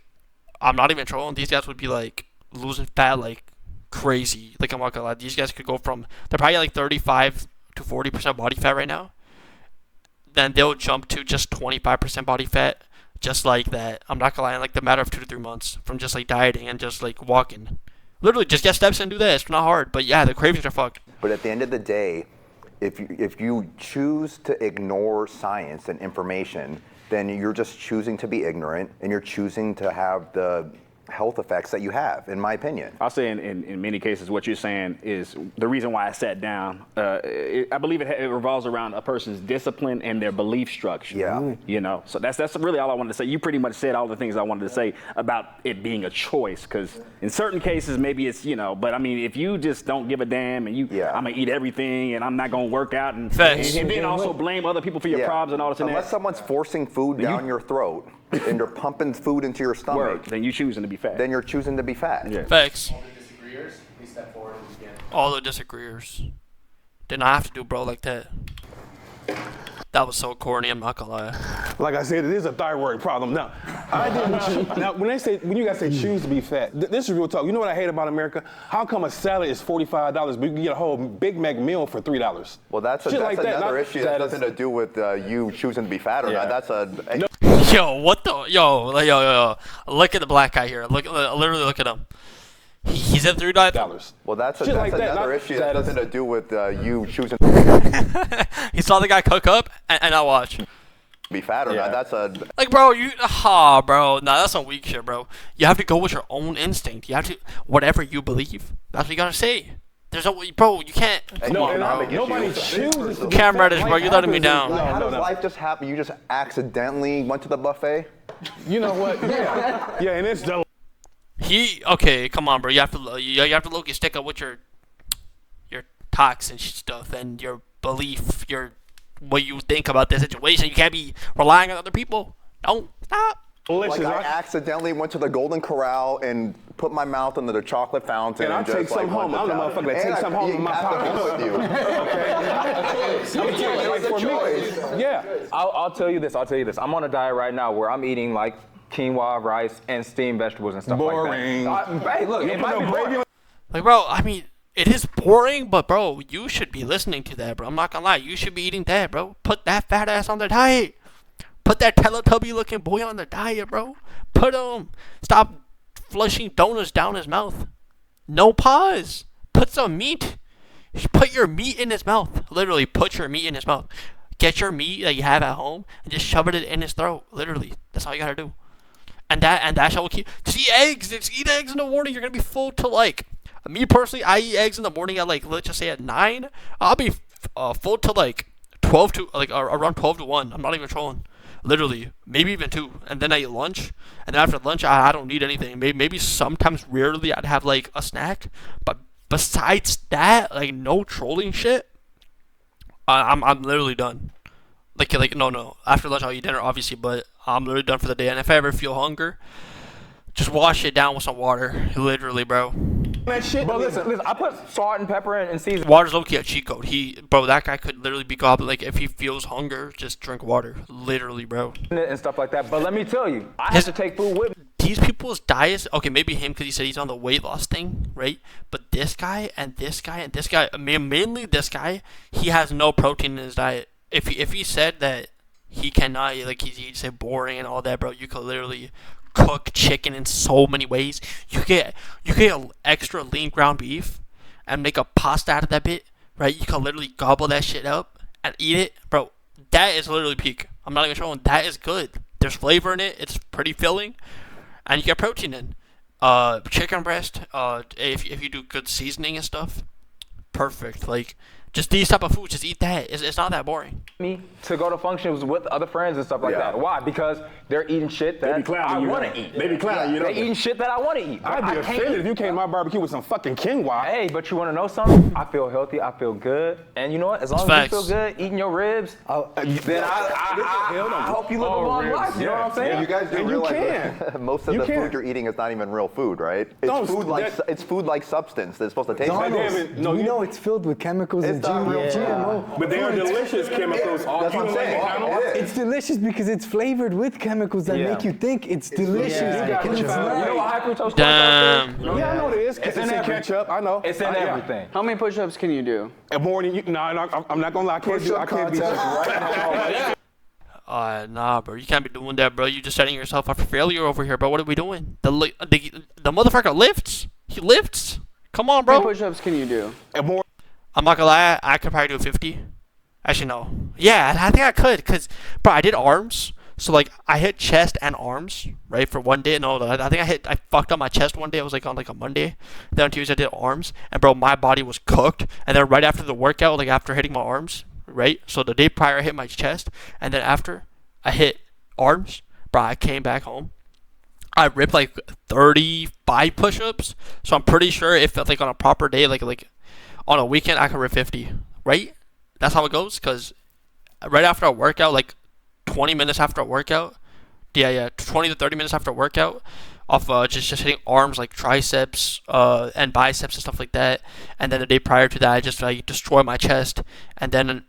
I'm not even trolling. These guys would be like losing fat like crazy. Like, I'm not gonna lie. These guys could go from, they're probably like 35 to 40% body fat right now. Then they'll jump to just 25% body fat, just like that. I'm not gonna lie, in like the matter of 2 to 3 months from just like dieting and just like walking. Literally, just get steps and do that. It's not hard. But yeah, the cravings are fucked. But at the end of the day, if you choose to ignore science and information, then you're just choosing to be ignorant and you're choosing to have the health effects that you have, in my opinion. I'll say in many cases what you're saying is the reason why I sat down. I believe it revolves around a person's discipline and their belief structure. Yeah. You know, so that's really all I wanted to say. You pretty much said all the things I wanted to say about it being a choice, because in certain cases maybe it's, but I mean, if you just don't give a damn and I'm gonna eat everything and I'm not gonna work out and then also blame other people for your problems and all this and that. Unless someone's forcing food down your throat and they're pumping food into your stomach, then you're choosing to be fat. Then you're choosing to be fat. Yeah. Facts. All the disagreeers, please step forward and begin. All the disagreeers. Didn't I have to do bro like that? That was so corny, I'm not gonna lie. Like I said, it is a thyroid problem. Now, I didn't choose. Now, when you guys say choose to be fat, this is real talk. You know what I hate about America? How come a salad is $45, but you can get a whole Big Mac meal for $3? Well, that's another issue that has nothing to do with you choosing to be fat or not. That's Yo, what the? Yo. Look at the black guy here. Literally look at him. He's at $3. Well, that's another issue that has nothing to do with you choosing. He saw the guy cook up, and I watch. Be fat or not? That's like, bro. Bro. Nah, that's some weak shit, bro. You have to go with your own instinct. You have to whatever you believe. That's what you gotta say. There's no, bro. You can't. Nobody chooses. Cam Reddish, bro. You're letting me down. How does life just happen? You just accidentally went to the buffet? You know what? Yeah, and it's the. Okay, come on, bro. You have to look. You stick up with your toxin stuff and your belief, what you think about the situation. You can't be relying on other people. Don't stop. Like I accidentally went to the Golden Corral and put my mouth into the chocolate fountain. And I take some home. I'm the motherfucker that takes some home in my pocket. Yeah. I'll tell you this. I'm on a diet right now where I'm eating like quinoa, rice, and steamed vegetables and stuff boring. Like that. Hey, look, it might be boring. Like, bro, I mean, it is boring, but bro, you should be listening to that, bro. I'm not gonna lie, you should be eating that, bro. Put that fat ass on the diet. Put that Teletubby looking boy on the diet, bro. Put him. Stop flushing donuts down his mouth. No pause. Put some meat. Put your meat in his mouth. Literally, put your meat in his mouth. Get your meat that you have at home and just shove it in his throat. Literally, that's all you gotta do. And that shall keep. Just eat eggs. Just eat eggs in the morning. You're gonna be full to like. Me personally, I eat eggs in the morning at like, let's just say at 9. I'll be full to like 12 to like around 12 to 1. I'm not even trolling. Literally, maybe even 2. And then I eat lunch. And then after lunch, I don't need anything. Maybe sometimes, rarely, I'd have like a snack. But besides that, like no trolling shit. I'm literally done. Like no. After lunch, I'll eat dinner, obviously, but I'm literally done for the day. And if I ever feel hunger, just wash it down with some water. Literally, bro. That shit. But listen, I put salt and pepper and season. Water's okay a cheat code. That guy could literally be gobbling. Like if he feels hunger, just drink water. Literally, bro. And stuff like that. But let me tell you, I have to take food with me. These people's diets. Okay, maybe him because he said he's on the weight loss thing, right? But this guy and this guy and this guy, mainly this guy, he has no protein in his diet. If he said that he cannot, like he said boring and all that, bro, you could literally cook chicken in so many ways. You get extra lean ground beef and make a pasta out of that bit, right? You can literally gobble that shit up and eat it, bro. That is literally peak. I'm not even showing. That is good. There's flavor in it. It's pretty filling, and you get protein in. Chicken breast. If you do good seasoning and stuff, perfect. Like just these type of foods, just eat that. It's not that boring. Me to go to functions with other friends and stuff like that. Why? Because they're eating shit that I want to eat. They be clowning you. They're eating shit that I want to eat. I'd be offended if you came to my barbecue with some fucking quinoa. Hey, but you want to know something? I feel healthy. I feel good. And you know what? As long as you feel good eating your ribs, then I hope you live a long life. You know what I'm saying? Yeah, you guys do realize most of the food you're eating is not even real food, right? It's food like substance that's supposed to taste like. No, you know it's filled with chemicals and GMO. But they are delicious chemicals. That's what I'm saying. It's delicious because it's flavored with chemicals that make you think it's delicious. You know what high fructose Damn. Yeah, I know it is. It's in ketchup. I know. It's in everything. How many push-ups can you do? More than you. No, I'm not gonna lie. I can't be right now. Nah, bro. You can't be doing that, bro. You just setting yourself up for failure over here, bro. What are we doing? The motherfucker lifts. He lifts. Come on, bro. How many push-ups can you do? I'm not gonna lie. I could probably do 50. Actually, no. Yeah, I think I could, cause, bro, I did arms. So like, I hit chest and arms, right, for one day. No, I think I fucked up my chest one day. It was like on like a Monday. Then on Tuesday I did arms, and bro, my body was cooked. And then right after the workout, like after hitting my arms, right. So the day prior I hit my chest, and then after I hit arms, bro, I came back home. I ripped like 35 push-ups. So I'm pretty sure if like on a proper day, like on a weekend, I can rip 50, right? That's how it goes. Cause right after a workout, like 20 minutes after a workout, 20 to 30 minutes after a workout, off just hitting arms like triceps and biceps and stuff like that. And then the day prior to that, I just like destroy my chest. And then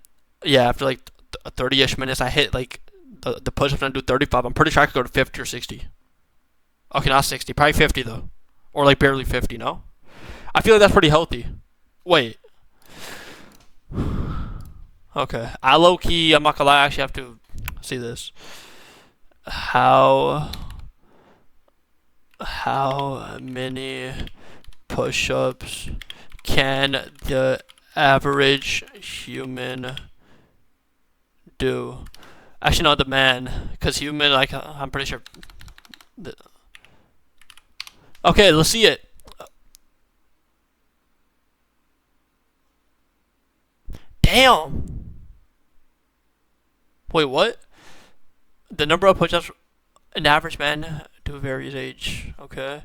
after like 30-ish minutes, I hit like the push-ups and do 35, I'm pretty sure I could go to 50 or 60. Okay, not 60, probably 50 though, or like barely 50. No, I feel like that's pretty healthy. Wait. Okay, I low-key, I'm not gonna lie, I actually have to see this. How many push-ups can the average human do? Actually, not the man, because human, like, I'm pretty sure. Okay, let's see it. Damn. Wait, what? The number of push-ups an average man do varies age. Okay.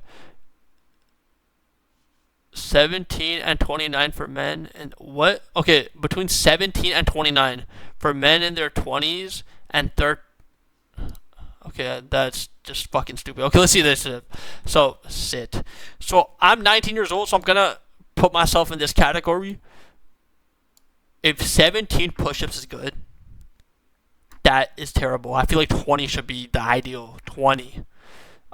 17 and 29 for men, and what? Okay, between 17 and 29 for men in their 20s and Okay, that's just fucking stupid. Okay, let's see this. So, sit. So, I'm 19 years old, so I'm gonna put myself in this category. If 17 push-ups is good, that is terrible. I feel like 20 should be the ideal. 20.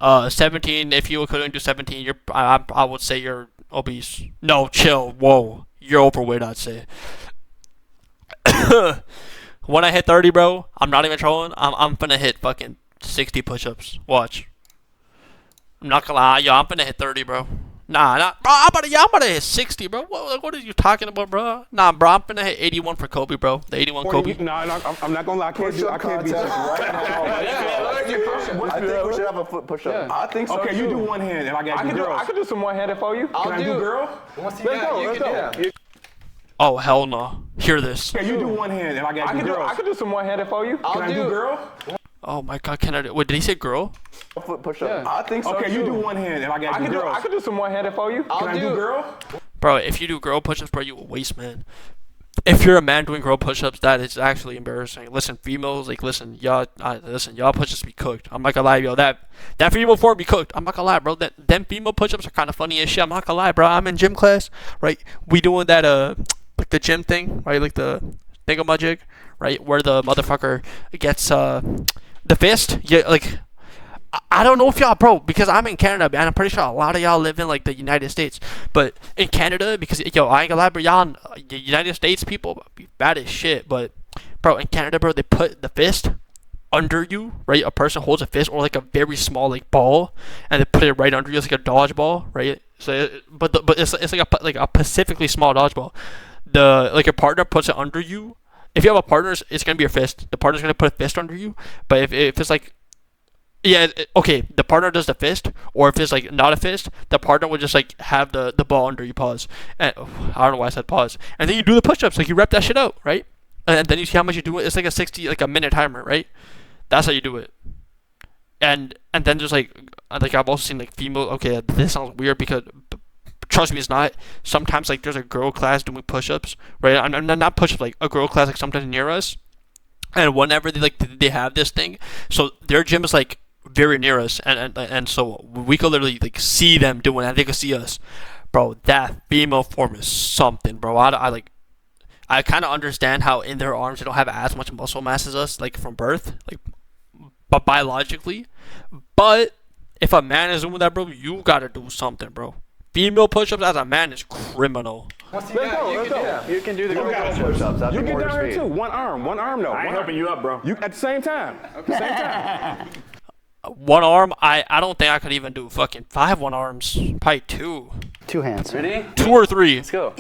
17, if you couldn't do 17, I would say you're obese. No, chill. Whoa. You're overweight, I'd say. When I hit 30, bro, I'm not even trolling. I'm gonna hit fucking 60 push-ups. Watch. I'm not gonna lie, yo, I'm gonna hit 30, bro. Nah, bro, I'm gonna hit 60, bro. What are you talking about, bro? Nah, bro, I'm gonna hit 81 for Kobe, bro. The 81 Kobe. No, I'm not gonna lie. I can't beat I think we should have a foot push-up. Yeah. I think so. Okay, you do one hand, and I got you girls. I can do some one-handed for you. Can I do girl? Let's go. Oh, hell no. Hear this. Okay, you do one hand, and I got you girls. I can do some one-handed for you. Can I do girl? Oh my god, can I do? Wait, did he say girl? Foot push-up. Yeah. I think so. Okay, you do one hand, and I got you girls. I can do some one-handed for you. Can I do girl? Bro, if you do girl push-ups, bro, you a waste man. If you're a man doing girl push-ups, that is actually embarrassing. Listen, females, like, listen, y'all push-ups be cooked. I'm not gonna lie, yo, that female form be cooked. I'm not gonna lie, bro. Them female push-ups are kind of funny as shit. I'm not gonna lie, bro. I'm in gym class, right? We doing that like the gym thing, right? Like the thingamajig, right? Where the motherfucker gets the fist. Yeah, like. I don't know if y'all, bro, because I'm in Canada, and I'm pretty sure a lot of y'all live in, like, the United States. But in Canada, because, yo, I ain't gonna lie, bro, y'all in the United States people be bad as shit. But, bro, in Canada, bro, they put the fist under you, right? A person holds a fist or, like, a very small, like, ball, and they put it right under you. It's like a dodgeball, right? So, but it's like a specifically small dodgeball. Like, your partner puts it under you. If you have a partner, it's gonna be your fist. The partner's gonna put a fist under you. But if it's, like... Yeah, okay, the partner does the fist, or if it's, like, not a fist, the partner would just, like, have the ball under you, pause. And, I don't know why I said pause. And then you do the push-ups, like, you rep that shit out, right? And then you see how much you do it. It's like a minute timer, right? That's how you do it. And then there's, like I've also seen, like, female, okay, this sounds weird because, trust me, it's not. Sometimes, like, there's a girl class doing push-ups, right? I'm not push-ups, like, a girl class, like, sometimes near us. And whenever they have this thing, so their gym is, like, very near us, and so we could literally, like, see them doing it, and they could see us. Bro, that female form is something, bro. I kind of understand how in their arms they don't have as much muscle mass as us, like, from birth, like, but biologically. But if a man is doing that, bro, you gotta do something, bro. Female push-ups as a man is criminal. Let's go. You can do the girl push-ups. You get down here too. One arm though. I ain't helping you up, bro. You at the same time. One arm, I don't think I could even do fucking 5 one arms. Probably 2. 2 hands. Ready? 2 or 3. Let's go.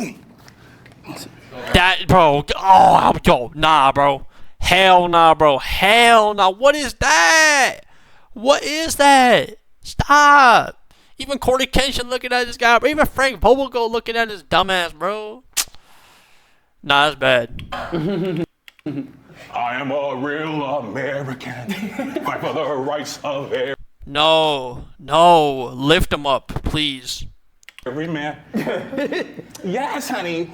That, bro. Oh, yo, nah, bro. Hell nah, bro. Hell nah. What is that? What is that? Stop. Even Corey Kenshin looking at this guy, bro. Even Frank Vogel looking at this dumbass, bro. Nah, that's bad. I am a real American. Fight for the rights of No. Lift him up, please. every man. Yes, honey.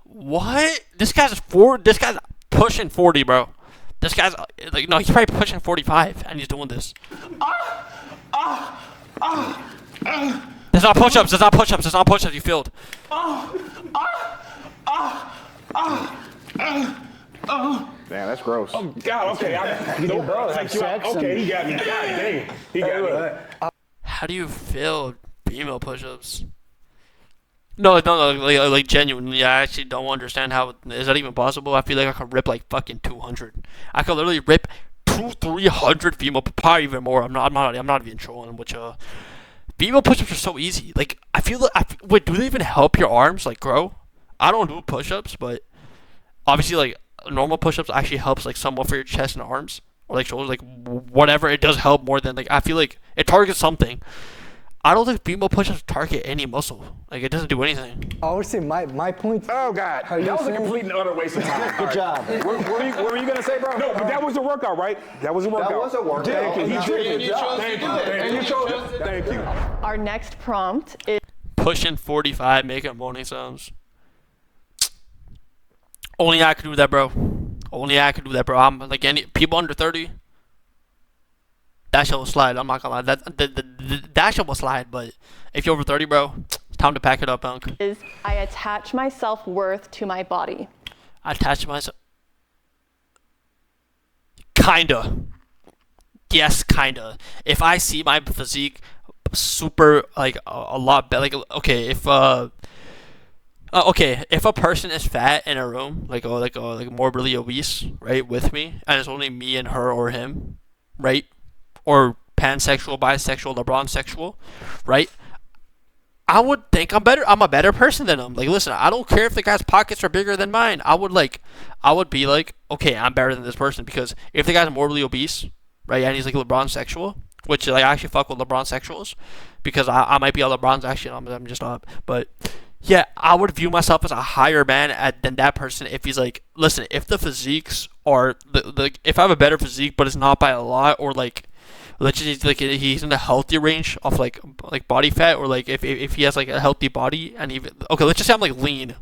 What? This guy's pushing 40, bro. This guy's like, no, he's probably pushing 45, and he's doing this. There's not push-ups. You failed. Damn, that's gross. Oh God. Okay. Okay, he got me. God dang. He got me. How do you feel female push-ups? No, like genuinely, I actually don't understand how is that even possible. I feel like I could rip like fucking 200. I could literally rip 200-300 female, probably even more. I'm not even trolling. Which female push-ups are so easy. Like I feel like, wait, do they even help your arms like grow? I don't do push-ups, but obviously like normal push-ups actually helps like somewhat for your chest and arms or like shoulders, like whatever. It does help more than like I feel like it targets something. I don't think female push-ups target any muscle. Like it doesn't do anything. I would say my point. Oh God, that was a complete and utter waste of time. Good job. What were you gonna say, bro? No, but that was the workout, right? That was a workout. That was a workout. Thank you. He Yeah. did. And you chose Thank to you. do it. And you chose it. Thank you. Our next prompt is Pushing 45, making moaning sounds. Only I could do that, bro. Only I could do that, bro. I'm like any people under 30. That shit will slide. I'm not gonna lie. That shit will slide. But if you're over 30, bro, it's time to pack it up, Unc. I attach my self-worth to my body. I attach myself. Kinda. Yes, kinda. If I see my physique super like a lot better, like okay, if if a person is fat in a room, like morbidly obese, right, with me, and it's only me and her or him, right, or pansexual, bisexual, LeBron sexual, right, I would think I'm a better person than him. Like, listen, I don't care if the guy's pockets are bigger than mine. I would be like, okay, I'm better than this person because if the guy's morbidly obese, right, and he's like LeBron sexual, which like I actually fuck with LeBron sexuals because I might be a LeBron's actually, I'm just not, but. Yeah, I would view myself as a higher man than that person if he's like, listen, if the physiques are if I have a better physique but it's not by a lot, or like let's just like he's in the healthy range of like body fat, or like if he has like a healthy body and even okay, let's just say I'm like lean.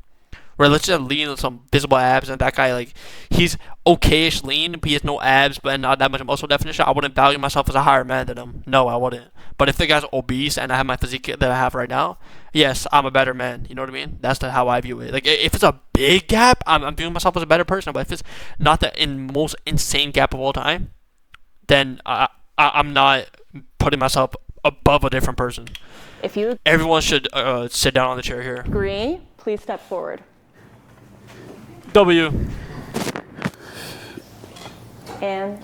Right, let's just lean with some visible abs, and that guy like he's okayish lean, but he has no abs, but not that much muscle definition. I wouldn't value myself as a higher man than him. No, I wouldn't. But if the guy's obese and I have my physique that I have right now, yes, I'm a better man. You know what I mean? That's how I view it. Like if it's a big gap, I'm viewing myself as a better person. But if it's not the most insane gap of all time, then I'm not putting myself above a different person. Everyone should sit down on the chair here. Agree? Please step forward. W. And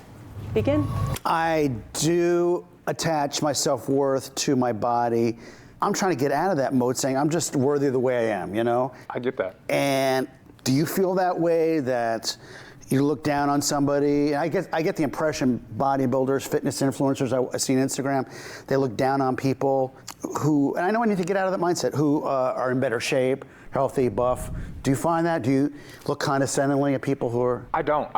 begin. I do attach my self-worth to my body. I'm trying to get out of that mode saying I'm just worthy the way I am, you know? I get that. And do you feel that way, that you look down on somebody? I get the impression bodybuilders, fitness influencers I see on Instagram, they look down on people who, and I know I need to get out of that mindset, who are in better shape, healthy, buff. Do you find that? Do you look condescendingly at people who are? I don't.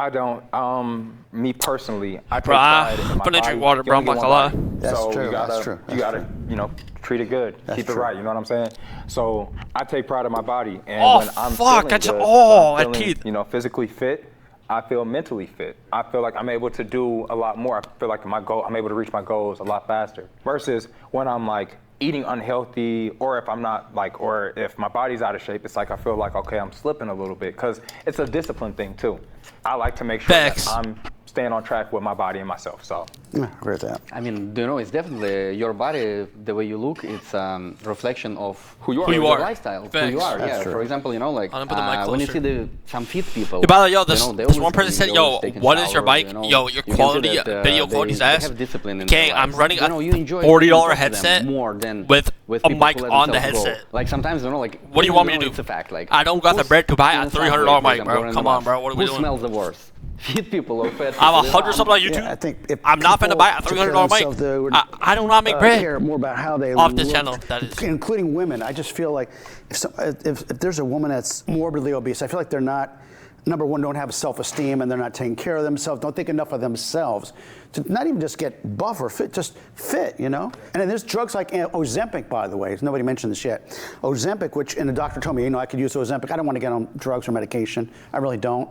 Me personally, I take Bro, pride in my I'm gonna body. drink water, You bro. only I'm get not one gonna lie. body. That's So true. you gotta, That's true. you gotta, treat it good, That's keep true. it right. You know what I'm saying? So I take pride in my body, and Oh, when I'm fuck, feeling I just- good, oh, I'm my feeling, teeth. physically fit, I feel mentally fit. I feel like I'm able to do a lot more. I feel like I'm able to reach my goals a lot faster. Versus when I'm like eating unhealthy, or if I'm not like, or if my body's out of shape, it's like I feel like, okay, I'm slipping a little bit, because it's a discipline thing too. I like to make sure Facts. that I'm staying on track with my body and myself. So Yeah, I agree with that. I mean, it's definitely your body, the way you look, it's a reflection of who you are. Who you your are. lifestyle, Facts. who you are. That's Yeah, true. for example, like I'm gonna put the mic when you see closer. some fit people. Yeah, by the way, yo, they this always one person clean, said, they yo, always take a what is your shower, bike? you Yo, your can see quality, that, video quality's they ass. have discipline in Okay, their I'm lives. running a you enjoy $40 talking to them headset more than with a people mic who let on the themselves go. headset. Like sometimes, like What do you want me to do? It's a fact. Like I don't got the bread to buy a in the $300 subway, for mic, example, bro. or in Come the on, bus, bro. What are we who doing? smells the worst? Fit people or fat people? I'm 100 something on YouTube. Yeah, I think if I'm not finna people buy a took care of $300 themselves, mic. they would, I do not make bread. care more about how they Off this look, channel, that is. including women. I just feel like if there's a woman that's morbidly obese, I feel like they're not, number one, don't have self-esteem, and they're not taking care of themselves, don't think enough of themselves to not even just get buff or fit, just fit, you know? And then there's drugs like Ozempic, by the way. Nobody mentioned this yet. Ozempic, which, and the doctor told me, I could use Ozempic. I don't want to get on drugs or medication. I really don't.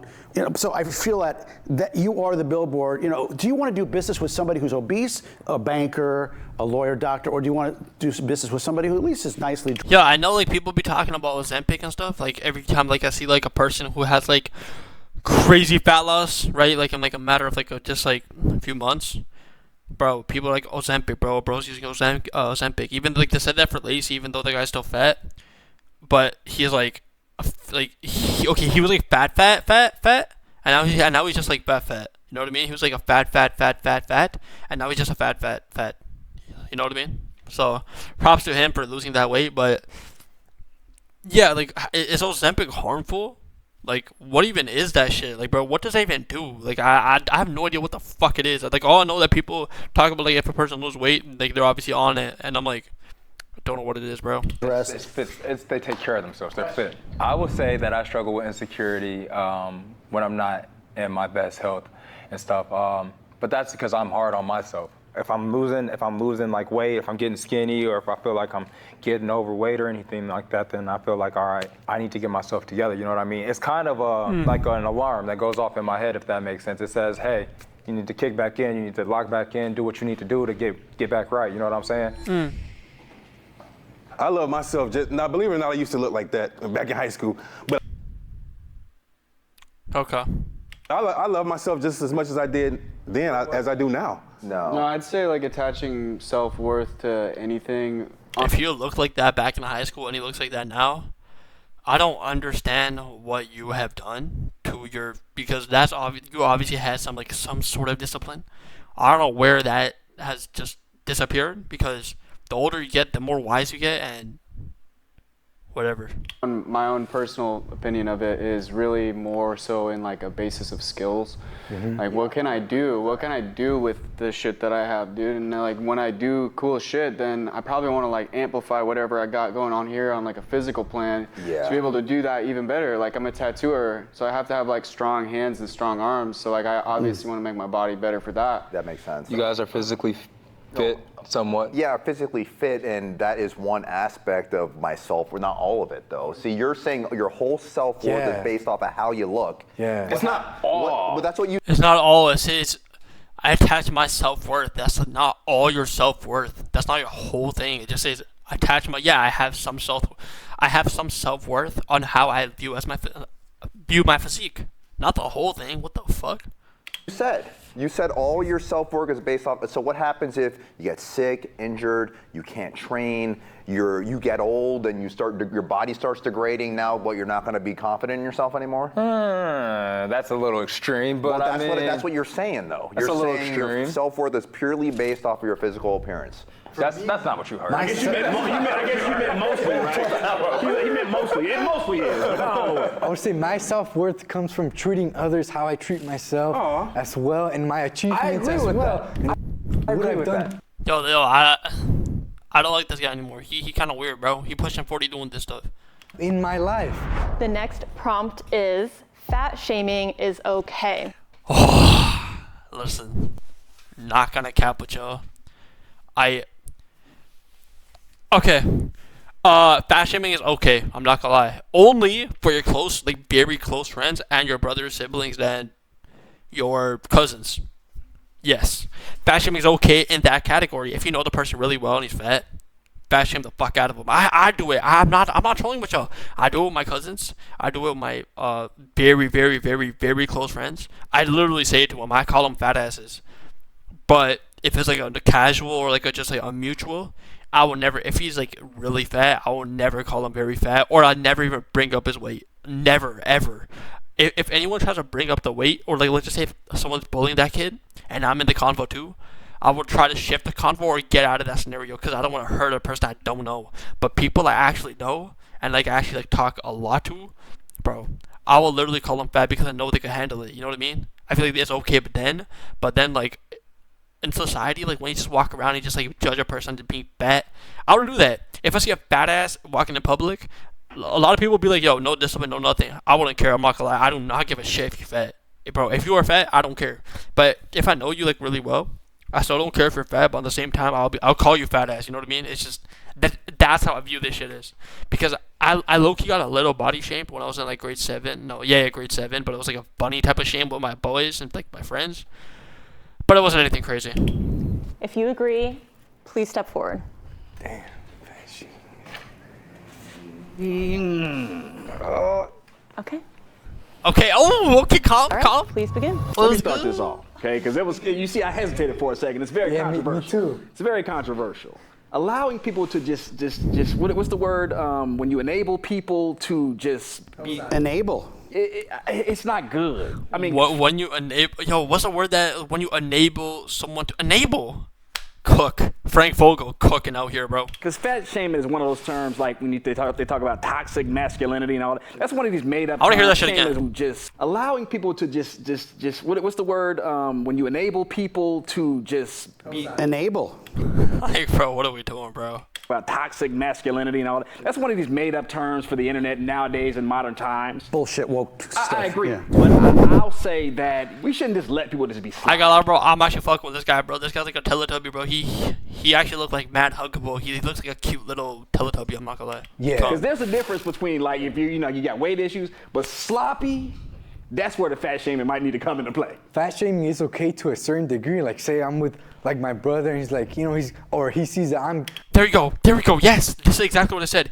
So I feel that you are the billboard. Do you want to do business with somebody who's obese, a banker, a lawyer, doctor, or do you want to do business with somebody who at least is nicely dressed? Yeah, I know like people be talking about Ozempic and stuff. Like every time like I see like a person who has like crazy fat loss, right? Like in like a matter of like just like a few months. Bro, people are like Ozempic, bro's using Ozempic. Even like they said that for Lacey, even though the guy's still fat. But he's like he was like fat, and now he's just like fat. You know what I mean? He was like a fat, and now he's just a fat. You know what I mean? So props to him for losing that weight. But yeah, like, is Ozempic harmful? Like, what even is that shit? Like, bro, what does that even do? Like, I have no idea what the fuck it is. Like, all I know that people talk about, like, if a person loses weight, like, they're obviously on it, and I'm like, I don't know what it is, bro. They take care of themselves. They're fit. I would say that I struggle with insecurity when I'm not in my best health and stuff. But that's because I'm hard on myself. If I'm losing like weight, if I'm getting skinny, or if I feel like I'm getting overweight or anything like that, then I feel like, all right, I need to get myself together. You know what I mean? It's kind of like an alarm that goes off in my head, if that makes sense. It says, hey, you need to kick back in, you need to lock back in, do what you need to do to get back right. You know what I'm saying? I love myself. Now, believe it or not, I used to look like that back in high school. But okay. I love myself just as much as I did then as I do now. No, I'd say like attaching self-worth to anything. If you look like that back in high school and he looks like that now, I don't understand what you have done to your, because that's you obviously had some sort of discipline. I don't know where that has just disappeared, because the older you get, the more wise you get, and whatever. My own personal opinion of it is really more so in like a basis of skills. Like, what can I do? What can I do with the shit that I have, dude? And like, when I do cool shit, then I probably want to like amplify whatever I got going on here on like a physical plan to be able to do that even better. Like, I'm a tattooer, so I have to have like strong hands and strong arms. So like, I obviously want to make my body better for that. That makes sense. You guys are physically fit somewhat? Yeah, physically fit, and that is one aspect of my self-worth. Not all of it, though. See, you're saying your whole self-worth is based off of how you look. Yeah. It's not all. But that's what you... It's not all. It's I attach my self-worth. That's not all your self-worth. That's not your whole thing. It just says attach my... Yeah, I have some self-worth on how I view my physique. Not the whole thing. What the fuck? You said all your self-worth is based off. So what happens if you get sick, injured, you can't train, you get old, and your body starts degrading? Now, but you're not going to be confident in yourself anymore? That's a little extreme, but that's what you're saying, though. That's You're a little saying extreme. your self-worth is purely based off of your physical appearance. That's not what you heard. I guess you meant mostly, right? You meant mostly. It mostly is. No. I would say my self-worth comes from treating others how I treat myself as well, and my achievements as well. I agree with that. Yo, I don't like this guy anymore. He kind of weird, bro. He pushing 40 doing this stuff. In my life. The next prompt is, fat shaming is okay. Listen, not gonna cap with y'all. Okay. Fat shaming is okay. I'm not gonna lie. Only for your close, like very close friends and your brothers, siblings, and your cousins. Yes. Fat shaming is okay in that category. If you know the person really well and he's fat, fat shame the fuck out of him. I do it. I'm not trolling with y'all. I do it with my cousins. I do it with my very, very, very, very close friends. I literally say it to them. I call them fat asses. But if it's like a casual or like just like a mutual, I will never, if he's like really fat, I will never call him very fat, or I'll never even bring up his weight. Never, ever. If anyone tries to bring up the weight, or like let's just say if someone's bullying that kid, and I'm in the convo too, I will try to shift the convo or get out of that scenario, because I don't want to hurt a person I don't know. But people I actually know, and like actually like talk a lot to, bro, I will literally call them fat because I know they can handle it. You know what I mean? I feel like it's okay, but then like, in society, like when you just walk around and just like judge a person to being fat, I wouldn't do that. If I see a fat ass walking in public, a lot of people will be like, yo, no discipline, no nothing. I wouldn't care. I'm not gonna lie. I do not give a shit if you're fat. Bro, if you are fat, I don't care. But if I know you like really well, I still don't care if you're fat, but at the same time, I'll call you fat ass. You know what I mean? It's just that's how I view this shit is. Because I low-key got a little body shamed when I was in like grade 7. Grade 7, but it was like a funny type of shame with my boys and like my friends. But it wasn't anything crazy. If you agree, please step forward. Damn. Okay. Okay. Oh, okay. Calm, All right, calm. please begin. Let me start this off, okay? Because it was, you see, I hesitated for a second. It's very controversial. Me too. It's very controversial. Allowing people to just what's the word? When you enable people to just be, Enable. it's not good. I mean, When you enable, what's the word that when you enable someone to enable? Cook. Frank Vogel cooking out here, bro. because fat shaming is one of those terms like when they talk about toxic masculinity and all that. That's one of these made up. I wanna hear that shit terms. again. Just allowing people to just what's the word? When you enable people to just be Enable. Like, bro, what are we doing, bro? about toxic masculinity and all that. That's one of these made up terms for the internet nowadays in modern times. Bullshit woke stuff. I agree, Yeah. but I'll say that we shouldn't just let people just be. I got a lot, bro. I'm actually fucking with this guy, bro. This guy's like a Teletubby, bro. He actually looked like mad huggable. He looks like a cute little Teletubby. I'm not gonna lie. Yeah. Because there's a difference between like if you got weight issues, but sloppy. That's where the fat shaming might need to come into play. Fat shaming is okay to a certain degree. Like, say I'm with like my brother, and he's like, he sees that I'm. There you go. There we go. Yes, this is exactly what I said.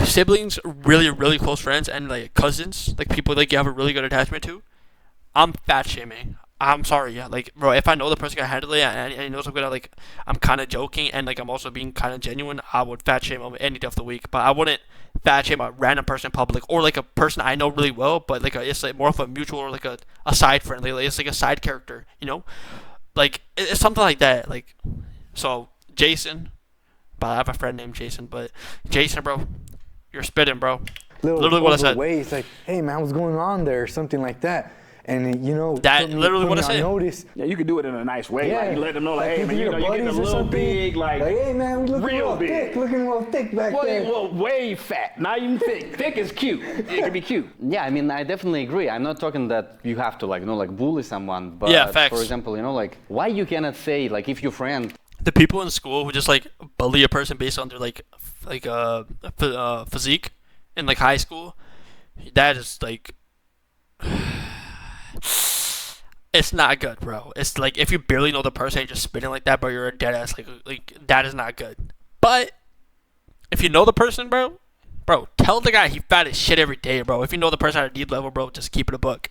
Siblings, really, really close friends, and like cousins, like people like you have a really good attachment to. I'm fat shaming. I'm sorry, yeah. Like, bro, if I know the person can handle it and he knows I'm gonna like, I'm kind of joking and like I'm also being kind of genuine. I would fat shame him any day of the week, but I wouldn't fat shame a random person in public or like a person I know really well, but like it's like more of a mutual or like a side friend. Like it's like a side character, you know, like it's something like that. Like, so Jason, but I have a friend named Jason, but Jason, bro, you're spitting, bro. Literally what I said. It's like, hey man, what's going on there, or something like that. And that literally what I said. Notice. Yeah, you could do it in a nice way. Yeah. Like you let them know, like, hey man, you're getting a little big, like hey man, we looking real real thick, looking real thick back there. Well, way fat, not even thick. Thick is cute. It can be cute. Yeah, I mean, I definitely agree. I'm not talking that you have to like bully someone, but Yeah, facts. for example, like why you cannot say like if your friend. The people in school who just like bully a person based on their physique in like high school, that is like. It's not good, bro. It's like if you barely know the person and just spitting like that, bro, you're a dead ass. Like that is not good. But if you know the person, bro, tell the guy he fat as shit every day, bro. If you know the person at a deep level, bro, just keep it a buck.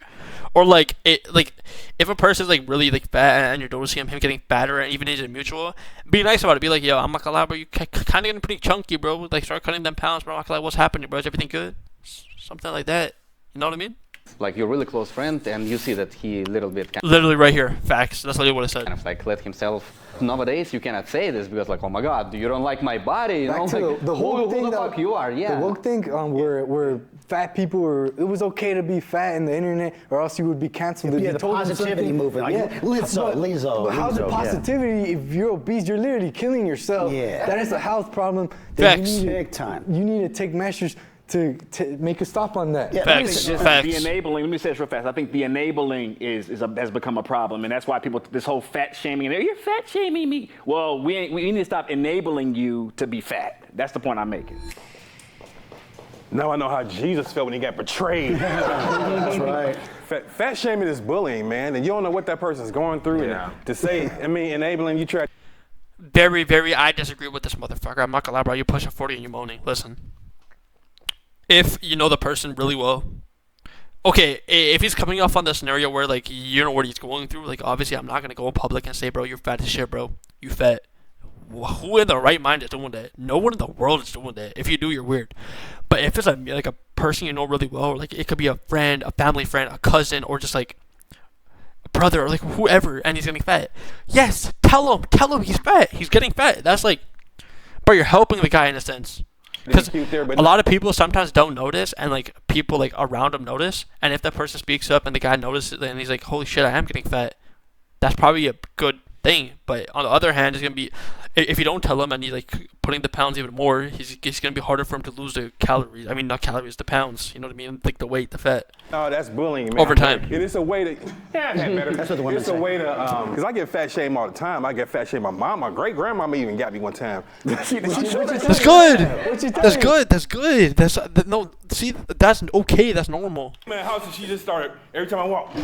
Or like if a person's like really like fat and you're noticing him getting fatter, and even is it mutual, be nice about it. Be like, yo, I'm not gonna lie, bro, you kind of getting pretty chunky, bro. Like start cutting them pounds, bro. I'm not gonna lie, what's happening, bro? Is everything good? Something like that. You know what I mean? Like your really close friend, and you see that he little bit literally right here, facts. That's literally what I said. Kind of like let himself. Nowadays, you cannot say this because like, oh my God, you don't like my body. You Back know, to like, the woke thing. Who the fuck you are? Yeah. The woke thing, where fat people were. It was okay to be fat in the internet, or else you would be canceled. Yeah, the positivity movement. Like, Lizzo. But how's it positivity if you're obese? You're literally killing yourself. Yeah. That is a health problem. That Facts. Big time. You need to take measures to make a stop on that. Yeah, Facts. The enabling. Let me say this real fast. I think the enabling has become a problem, and that's why people this whole fat shaming. You're fat shaming me. Well, we need to stop enabling you to be fat. That's the point I'm making. Now I know how Jesus felt when he got betrayed. That's right. Fat shaming is bullying, man, and you don't know what that person's going through. Yeah. And to say, enabling, you try. Very, very, I disagree with this motherfucker. I'm not gonna lie, bro. You're pushing 40 and you're moaning. Listen. If you know the person really well, okay, if he's coming off on the scenario where, like, you know what he's going through, like, obviously I'm not going to go in public and say, bro, you're fat as shit, bro. You fat. Who in the right mind is doing that? No one in the world is doing that. If you do, you're weird. But if it's a person you know really well, or like it could be a friend, a family friend, a cousin, or just like a brother, or like whoever, and he's getting fat. Yes, tell him he's fat. He's getting fat. That's like, bro, you're helping the guy in a sense. Because a lot of people sometimes don't notice, and like people like around them notice. And if that person speaks up and the guy notices, and he's like, "Holy shit, I am getting fat," that's probably a good thing. But on the other hand, it's gonna be if you don't tell him and he's like putting the pounds even more, it's gonna be harder for him to lose the calories. I mean, not calories, the pounds. You know what I mean? Like the weight, the fat. Oh, that's bullying, man. Over time. It is a way to. Yeah, better. That's what the women It's a say. way to. Because I get fat shamed all the time. I get fat shamed. My mom, my great grandmama even got me one time. That's good. That's good. That's good. No. See, that's okay. That's normal. Man, house and she just started every time I walk.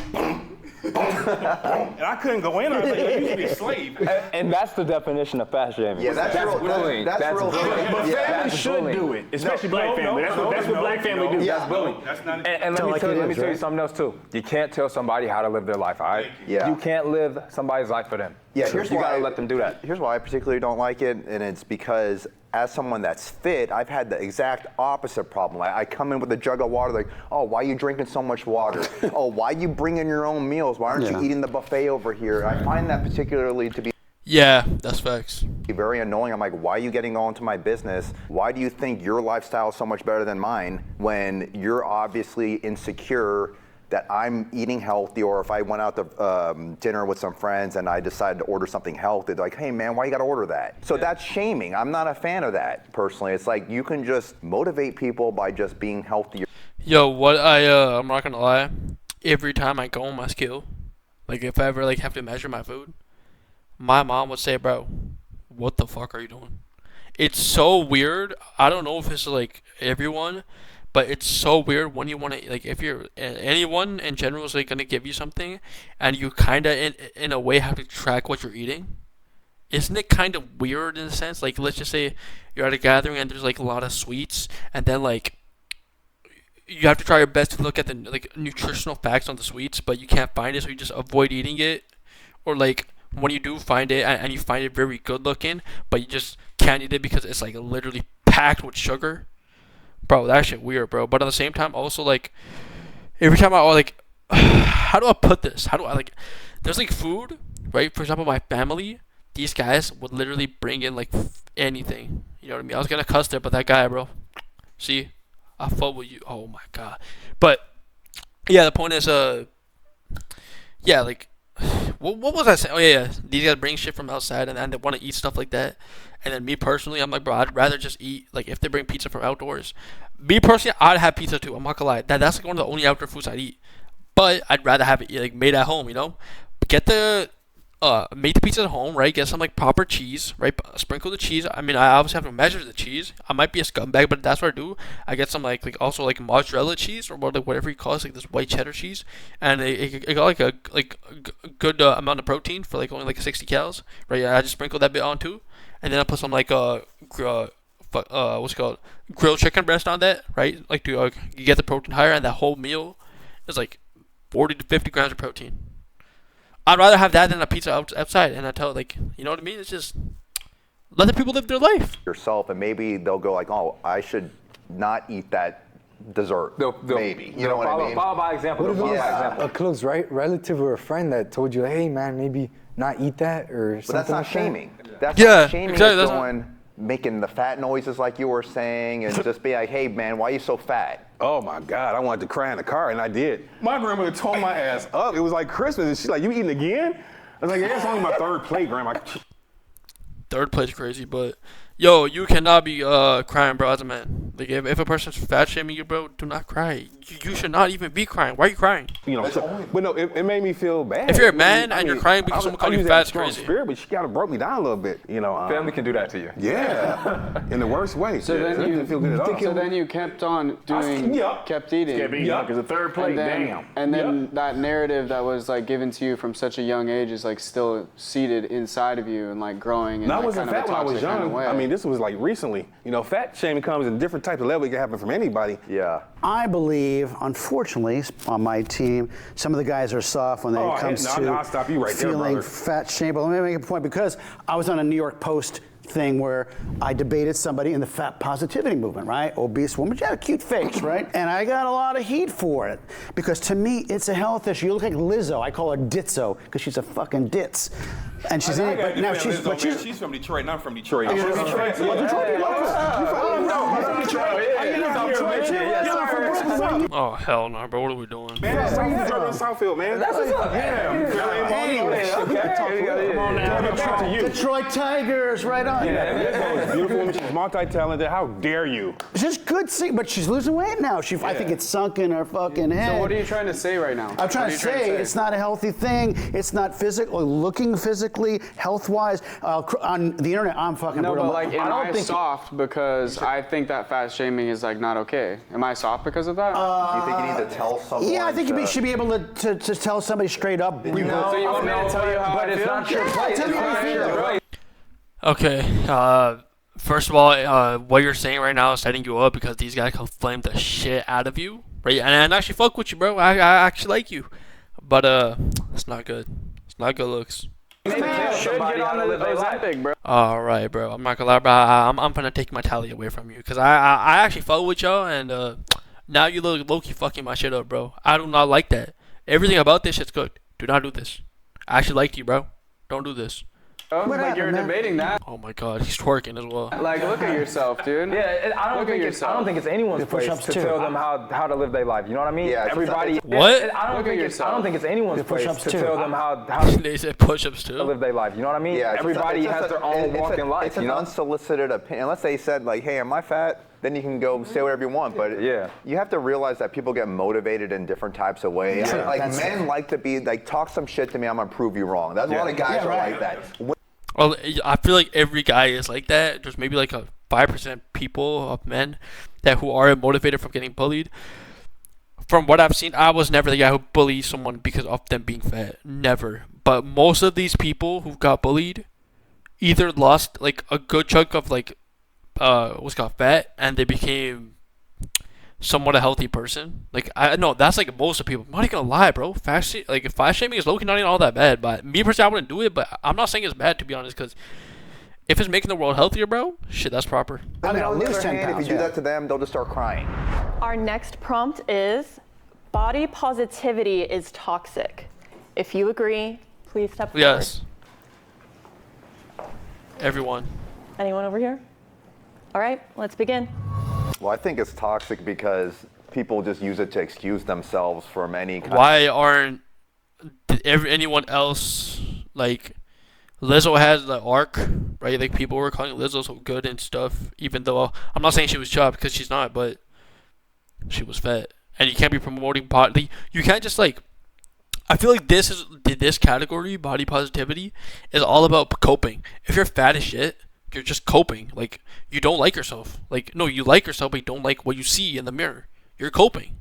And I couldn't go in. I was like, you used to be a slave. And that's the definition of fat fat shaming. Yeah, that's real. bullying. That's real. But Yeah. families should do it, especially black family. That's what black family do. Yeah. That's bullying. That's not And let me tell you something else too. You can't tell somebody how to live their life, all right? Yeah. You can't live somebody's life for them. Yeah, you gotta let them do that. Here's why I particularly don't like it, and it's because as someone that's fit, I've had the exact opposite problem. I come in with a jug of water, like, oh, why are you drinking so much water? Oh, why are you bringing your own meals? Why aren't you eating the buffet over here? I find that particularly to be Yeah, that's facts. very annoying. I'm like, why are you getting all into my business? Why do you think your lifestyle is so much better than mine when you're obviously insecure that I'm eating healthy, or if I went out to dinner with some friends and I decided to order something healthy, they're like, hey man, why you gotta order that? So that's shaming. I'm not a fan of that personally. It's like you can just motivate people by just being healthier. Yo, I'm not gonna lie. Every time I go on my scale, like if I ever like have to measure my food, my mom would say, bro, what the fuck are you doing? It's so weird. I don't know if it's like everyone, but it's so weird when you want to, like, if you're anyone in general is like gonna give you something, and you kind of in a way have to track what you're eating. Isn't it kind of weird in a sense? Like, let's just say you're at a gathering and there's like a lot of sweets, and then like you have to try your best to look at the like nutritional facts on the sweets, but you can't find it, so you just avoid eating it, or like when you do find it and you find it very good looking, but you just can't eat it because it's like literally packed with sugar. Bro, that shit weird, bro. But at the same time, also, like, every time I, like, how do I put this? How do I, like, there's, like, food, right? For example, my family, these guys would literally bring in, like, anything. You know what I mean? I was gonna cuss there, but that guy, bro. See? I fought with you. Oh, my God. But, yeah, the point is, yeah, like, what was I saying? Oh, yeah. These guys bring shit from outside and they want to eat stuff like that. And then me personally, I'm like, bro, I'd rather just eat, like, if they bring pizza from outdoors. Me personally, I'd have pizza too. I'm not gonna lie. That's like one of the only outdoor foods I'd eat. But I'd rather have it like made at home, you know? Make the pizza at home, right? Get some like proper cheese, right? Sprinkle the cheese. I mean, I obviously have to measure the cheese. I might be a scumbag, but that's what I do. I get some like also like mozzarella cheese or whatever you call it, like this white cheddar cheese, and it got like a good amount of protein for like only like 60 calories, right? I just sprinkle that bit on too, and then I put some like what's it called, grilled chicken breast on that, right? Like to you get the protein higher, and that whole meal is like 40 to 50 grams of protein. I'd rather have that than a pizza outside, and I tell it, like, you know what I mean? It's just let the people live their life. Yourself, and maybe they'll go like, oh, I should not eat that dessert. Maybe, you know what I mean? Follow by example. A close relative or a friend that told you, hey man, maybe not eat that or something. But that's not like shaming. That? That's Yeah, not shaming. exactly, Is that's going making the fat noises like you were saying, and just be like, hey man, why are you so fat? Oh my God, I wanted to cry in the car, and I did. My grandmother tore my ass up. It was like Christmas, and she's like, you eating again? I was like, yeah, it's only my third plate, Grandma. Third plate's crazy, but yo, you cannot be crying, bro, as a man. Like, if a person's fat shaming you, bro, do not cry. You should not even be crying. Why are you crying? You know, but no, it made me feel bad. If you're a man and you're crying because someone called you fat, it's crazy. Spirit, but she kind of broke me down a little bit, you know. Family can do that to you. Yeah, in the worst way. So then It didn't feel good at all. So then you kept on doing, kept eating. Because the third plate, damn. And then that narrative that was like given to you from such a young age is like still seated inside of you and like growing in No, I like wasn't kind of fat a when I was toxic kind of young. way. I mean, this was like recently. You know, fat shaming comes in different types of levels. It can happen from anybody. Yeah. I believe, unfortunately, on my team, some of the guys are soft when it comes to I'll stop you right there, feeling brother. fat shame. But let me make a point, because I was on a New York Post thing where I debated somebody in the fat positivity movement, right? Obese woman, she had a cute face, right? And I got a lot of heat for it, because to me, it's a health issue. You look like Lizzo. I call her Ditzo, because she's a fucking ditz. And she's in it, but now she's from Detroit, and I'm from Detroit. I'm from Detroit. Oh, hell no, bro. What are we doing? Man, Southfield, man. That's what's up. Detroit Tigers, right on. Beautiful woman. She's multi-talented. How dare you? She's good, but she's losing weight now. I think it's sunk in her fucking head. So what are you trying to say right now? I'm trying to say it's not a healthy thing. It's not physical, looking physically, health-wise. On the internet, I'm fucking brutal. But like, am I soft because I think that fat shaming is like not okay? Am I soft because of that? Do you think you need to tell someone? Yeah, I think you should be able to tell somebody straight up. So you want me to tell you how I feel? It's not your place. Tell me how you feel. Okay. First of all, what you're saying right now is setting you up because these guys can flame the shit out of you, right? And I actually fuck with you, bro. I actually like you, but it's not good. It's not good looks. Should get on the Ozempic, bro. All right, bro. I'm not gonna lie, bro. I'm gonna take my tally away from you because I actually fuck with y'all, and now you look low-key fucking my shit up, bro. I do not like that. Everything about this shit's good. Do not do this. I actually liked you, bro. Don't do this. Like you're debating that. Oh my god, he's twerking as well. Like, look at yourself, dude. Yeah, I don't think it's anyone's place to tell them how to live their life. You know what I mean? Yeah, everybody. What? I don't think it's anyone's place to tell them how They said push-ups too. to live their life. You know what I mean? Yeah, everybody has their own walk in life. It's an unsolicited opinion. Unless they said like, "Hey, am I fat?" Then you can go say whatever you want. But you have to realize that people get motivated in different types of ways. Yeah, like men like to be like, talk some shit to me. I'm gonna prove you wrong. That's a lot of guys are like that. Well, I feel like every guy is like that. There's maybe like a 5% people of men who are motivated from getting bullied. From what I've seen, I was never the guy who bullied someone because of them being fat. Never. But most of these people who got bullied either lost like a good chunk of like what's called fat, and they became somewhat a healthy person. Like I know that's like most of people. I'm not even gonna lie, bro. Fat shaming is low-key not even all that bad. But me personally, I wouldn't do it. But I'm not saying it's bad, to be honest, because if it's making the world healthier, bro, shit, that's proper. I mean, on the other hand, if you do that to them, they'll just start crying. Our next prompt is body positivity is toxic. If you agree, please step forward. Yes. Everyone. Anyone over here? All right, let's begin. Well, I think it's toxic because people just use it to excuse themselves from any kind Why aren't anyone else, like, Lizzo has the arc, right? Like, people were calling Lizzo so good and stuff, even though I'm not saying she was chopped because she's not, but she was fat. And you can't be promoting body. You can't just, like, I feel like this category, body positivity, is all about coping. If you're fat as shit, you're just coping. Like, you don't like yourself. Like, no, you like yourself, but you don't like what you see in the mirror. You're coping.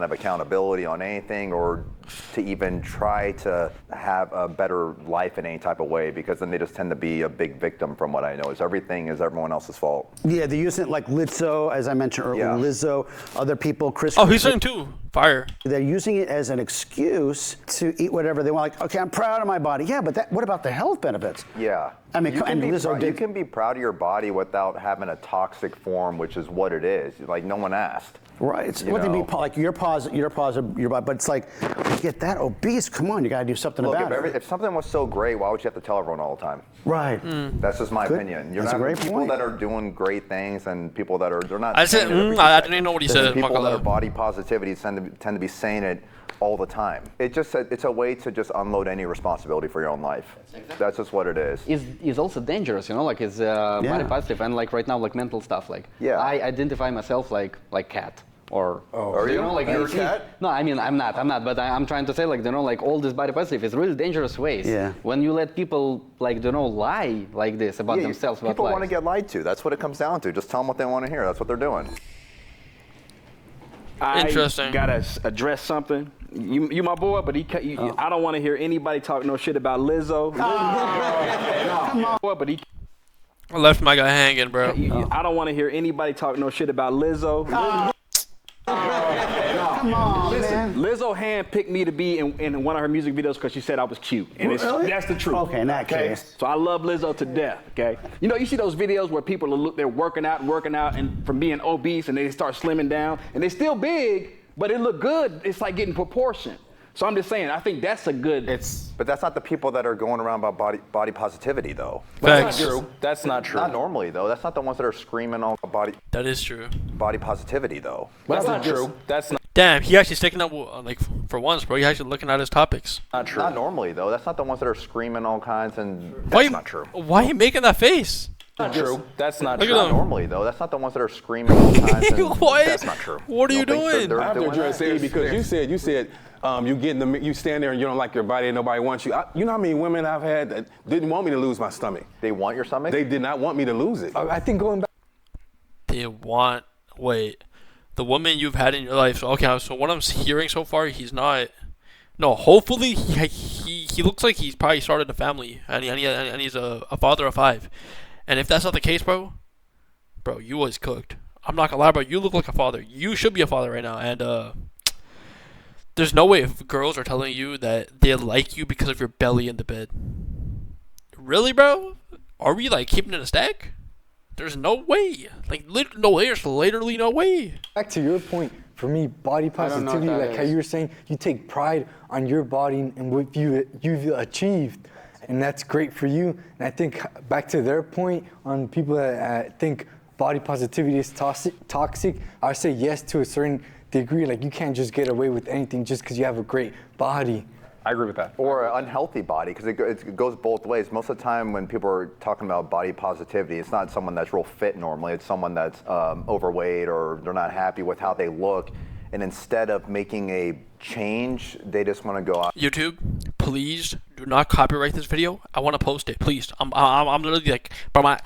of accountability on anything, or to even try to have a better life in any type of way, because then they just tend to be a big victim. From what I know, is everything is everyone else's fault. Yeah, they're using it like Lizzo, as I mentioned earlier. Yeah. Lizzo, other people, Chris. Oh, he's saying too. Fire. They're using it as an excuse to eat whatever they want. Like, okay, I'm proud of my body. Yeah, but what about the health benefits? Yeah. I mean, you and Lizzo you can be proud of your body without having a toxic form, which is what it is. Like, no one asked. Right. It's what they be like your positive, but it's like, you get that obese. Come on, you got to do something about it. If something was so great, why would you have to tell everyone all the time? Right. That's just my opinion. You're That's not a great people point. that are doing great things, and people that are they're not. I said, I didn't even know what he said. People that are body positivity tend to be saying it all the time. It's a way to just unload any responsibility for your own life. That's just what it is. It's also dangerous, you know, like it's body positive, and like right now, like mental stuff. Like I identify myself like cat. Or are you? Know, like you're a cat? No, I mean I'm not, but I'm trying to say, like, you know, like all this body positive is really dangerous ways. Yeah. When you let people, like, you know, lie like this about themselves, people want to get lied to. That's what it comes down to. Just tell them what they want to hear. That's what they're doing. Interesting. I gotta address something. You my boy, but I don't want to hear anybody talk no shit about Lizzo. Come on. Boy, but I left my guy hanging, bro. I don't want to hear anybody talk no shit about Lizzo. Come on, man. Lizzo handpicked me to be in one of her music videos because she said I was cute, and that's the truth. Okay, in that case. So I love Lizzo to death. Okay, you know, you see those videos where people they're working out, and from being obese, and they start slimming down, and they're still big, but it look good. It's like getting proportion. So I'm just saying, I think that's a good. But that's not the people that are going around about body positivity, though. Facts. That's not true. That's not true. Not normally, though. That's not the ones that are screaming all about That is true. body positivity, though. That's not true. That's not Damn, he actually sticking up like for once, bro. He actually looking at his topics. true. Not normally, though. That's not the ones that are screaming all kinds, and Why that's not true. Why are you making that face? Not true. That's not Look true. at Not him. normally, though. That's not the ones that are screaming all kinds, and What? that's not true. What are you don't think doing? they're I have to doing address that? it because you said you stand there and you don't like your body and nobody wants you. You know how many women I've had that didn't want me to lose my stomach? They want your stomach? They did not want me to lose it. I think going back. Wait, the woman you've had in your life. So, okay, so what I'm hearing so far, he's not No, hopefully he looks like he's probably started a family and he's a father of 5. And if that's not the case, bro, you was cooked. I'm not gonna lie, bro. You look like a father. You should be a father right now. And there's no way if girls are telling you that they like you because of your belly in the bed. Really, bro? Are we like keeping it a stack? There's no way. Like, there's literally no way. Back to your point, for me, body positivity, like how you were saying, you take pride on your body and what you've achieved, and that's great for you. And I think back to their point on people that think body positivity is toxic, I would say yes to a certain degree. Like, you can't just get away with anything just because you have a great body. I agree with that. Or an unhealthy body, because it goes both ways. Most of the time when people are talking about body positivity, it's not someone that's real fit normally. It's someone that's overweight or they're not happy with how they look. And instead of making a change, they just want to go out. YouTube, please do not copyright this video. I want to post it, please. I'm literally like, bro, my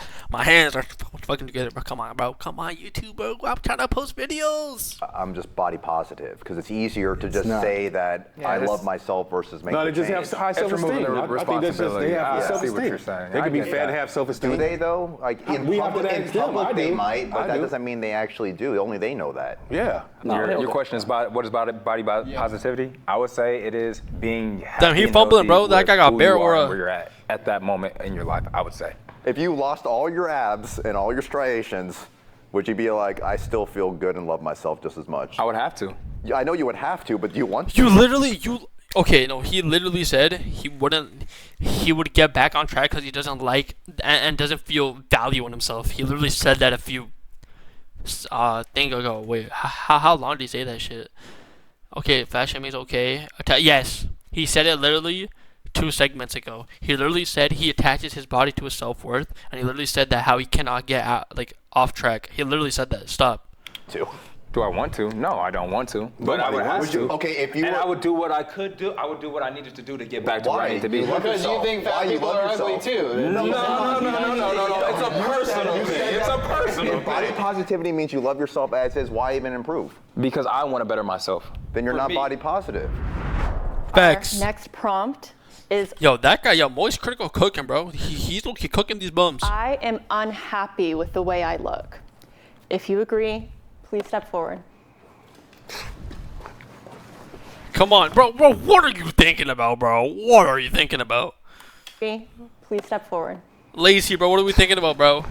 hands are fucking together, bro. Come on, YouTube, bro. I'm trying to post videos. I'm just body positive because it's easier to just say that I love myself versus making. No, they just change. have high self-esteem. I think that's just they have I see what you're saying. They can be fat and have self-esteem. Do they though? Like in public they might, but that doesn't mean they actually do. Only they know that. Yeah. Your question is about what is body positivity? I would say it is being happy. Damn, he fumbling, bro. That guy got bear aura. Where you're at that moment in your life, I would say. If you lost all your abs and all your striations, would you be like, I still feel good and love myself just as much? I would have to. Yeah, I know you would have to, but do you want to? Okay, no, he literally said he would get back on track because he doesn't like and doesn't feel value in himself. He literally said that a few thing ago. Wait, how long did he say that shit? Okay, fat shaming is okay. Yes, he said it literally 2 segments ago. He literally said he attaches his body to his self-worth, and he literally said that how he cannot get out, like off track. He literally said that. Stop. Do I want to? No, I don't want to. But I would have to. Okay, if you I would do what I could do. I would do what I needed to do to get back to where I need to be. Because you think fat people are ugly too. No. It's a personal thing. It's a personal thing. Body positivity means you love yourself as is. Why even improve? Because I want to better myself. Then you're not body positive. Facts. Our next prompt is. Yo, that guy, Moist Critical cooking, bro. He's cooking these bums. I am unhappy with the way I look. If you agree, please step forward. Come on, bro. What are you thinking about, bro? What are you thinking about? Please step forward. Lacey, bro. What are we thinking about, bro?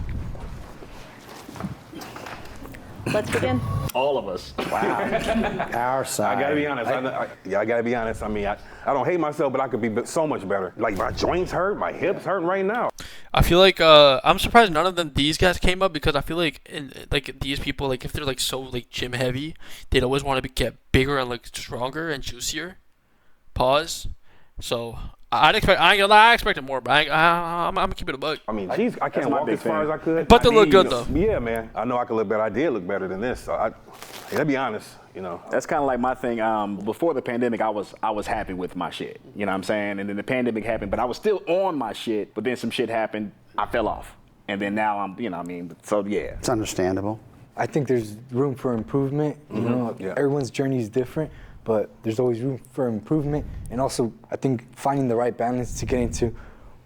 Let's begin. All of us. Wow. Our side. I gotta be honest. I gotta be honest. I mean, I don't hate myself, but I could be so much better. Like my joints hurt, my hips hurting right now. I feel like I'm surprised none of these guys came up because I feel like these people, like if they're like so like gym heavy, they'd always want to get bigger and like stronger and juicier. Pause. So I expected more, but I'm gonna keep it a buck. I mean, geez, I can't walk as far as I could. But they look good though. Yeah, man. I know I could look better. I did look better than this. So I gotta be honest. That's kind of like my thing. Before the pandemic, I was happy with my shit. You know what I'm saying? And then the pandemic happened, but I was still on my shit. But then some shit happened. I fell off, and then now I'm, So yeah. It's understandable. I think there's room for improvement. Everyone's journey is different, but there's always room for improvement. And also, I think finding the right balance to getting to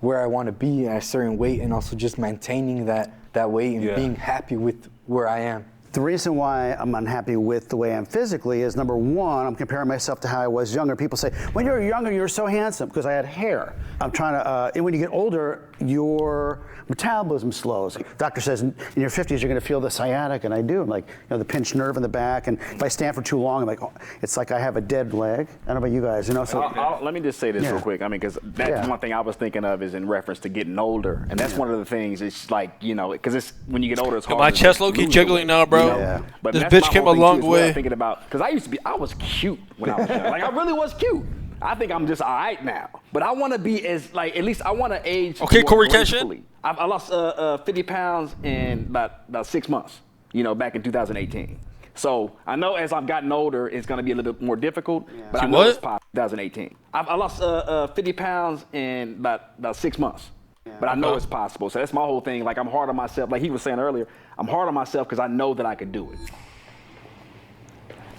where I want to be at a certain weight, and also just maintaining that weight and being happy with where I am. The reason why I'm unhappy with the way I'm physically is, number one, I'm comparing myself to how I was younger. People say, when you were younger, you were so handsome, because I had hair. I'm trying to, and when you get older, your metabolism slows. Doctor says in your 50s, you're going to feel the sciatic, and I do. I'm like, the pinched nerve in the back, and if I stand for too long, I'm like, it's like I have a dead leg. I don't know about you guys, So let me just say this real quick. I mean, because that's one thing I was thinking of is in reference to getting older, and that's one of the things. It's like, because it's when you get older, it's hard. My chest low-key jiggling now, bro. But this bitch came a long way. Thinking about, because I was cute when I was young. Like I really was cute. I think I'm just all right now, but I want to be at least I want to age. Okay, Corey Kenshin. I lost 50 pounds in about 6 months. Back in 2018. So I know as I've gotten older, it's going to be a little bit more difficult. Yeah. But I know it's possible. 2018. I lost 50 pounds in about 6 months. Yeah. But I know it's possible. So that's my whole thing. Like I'm hard on myself. Like he was saying earlier, I'm hard on myself because I know that I could do it.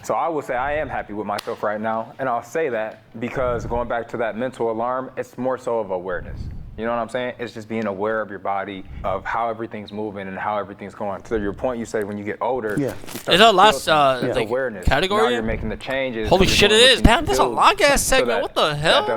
So I will say I am happy with myself right now, and I'll say that because going back to that mental alarm, it's more so of awareness. You know what I'm saying? It's just being aware of your body, of how everything's moving and how everything's going. To your point, you say when you get older, Yeah. Is that last like awareness category? category? Now you're making the changes. Holy you're shit, it doing what is. you Damn, need that's to a do long ass so segment. What the hell?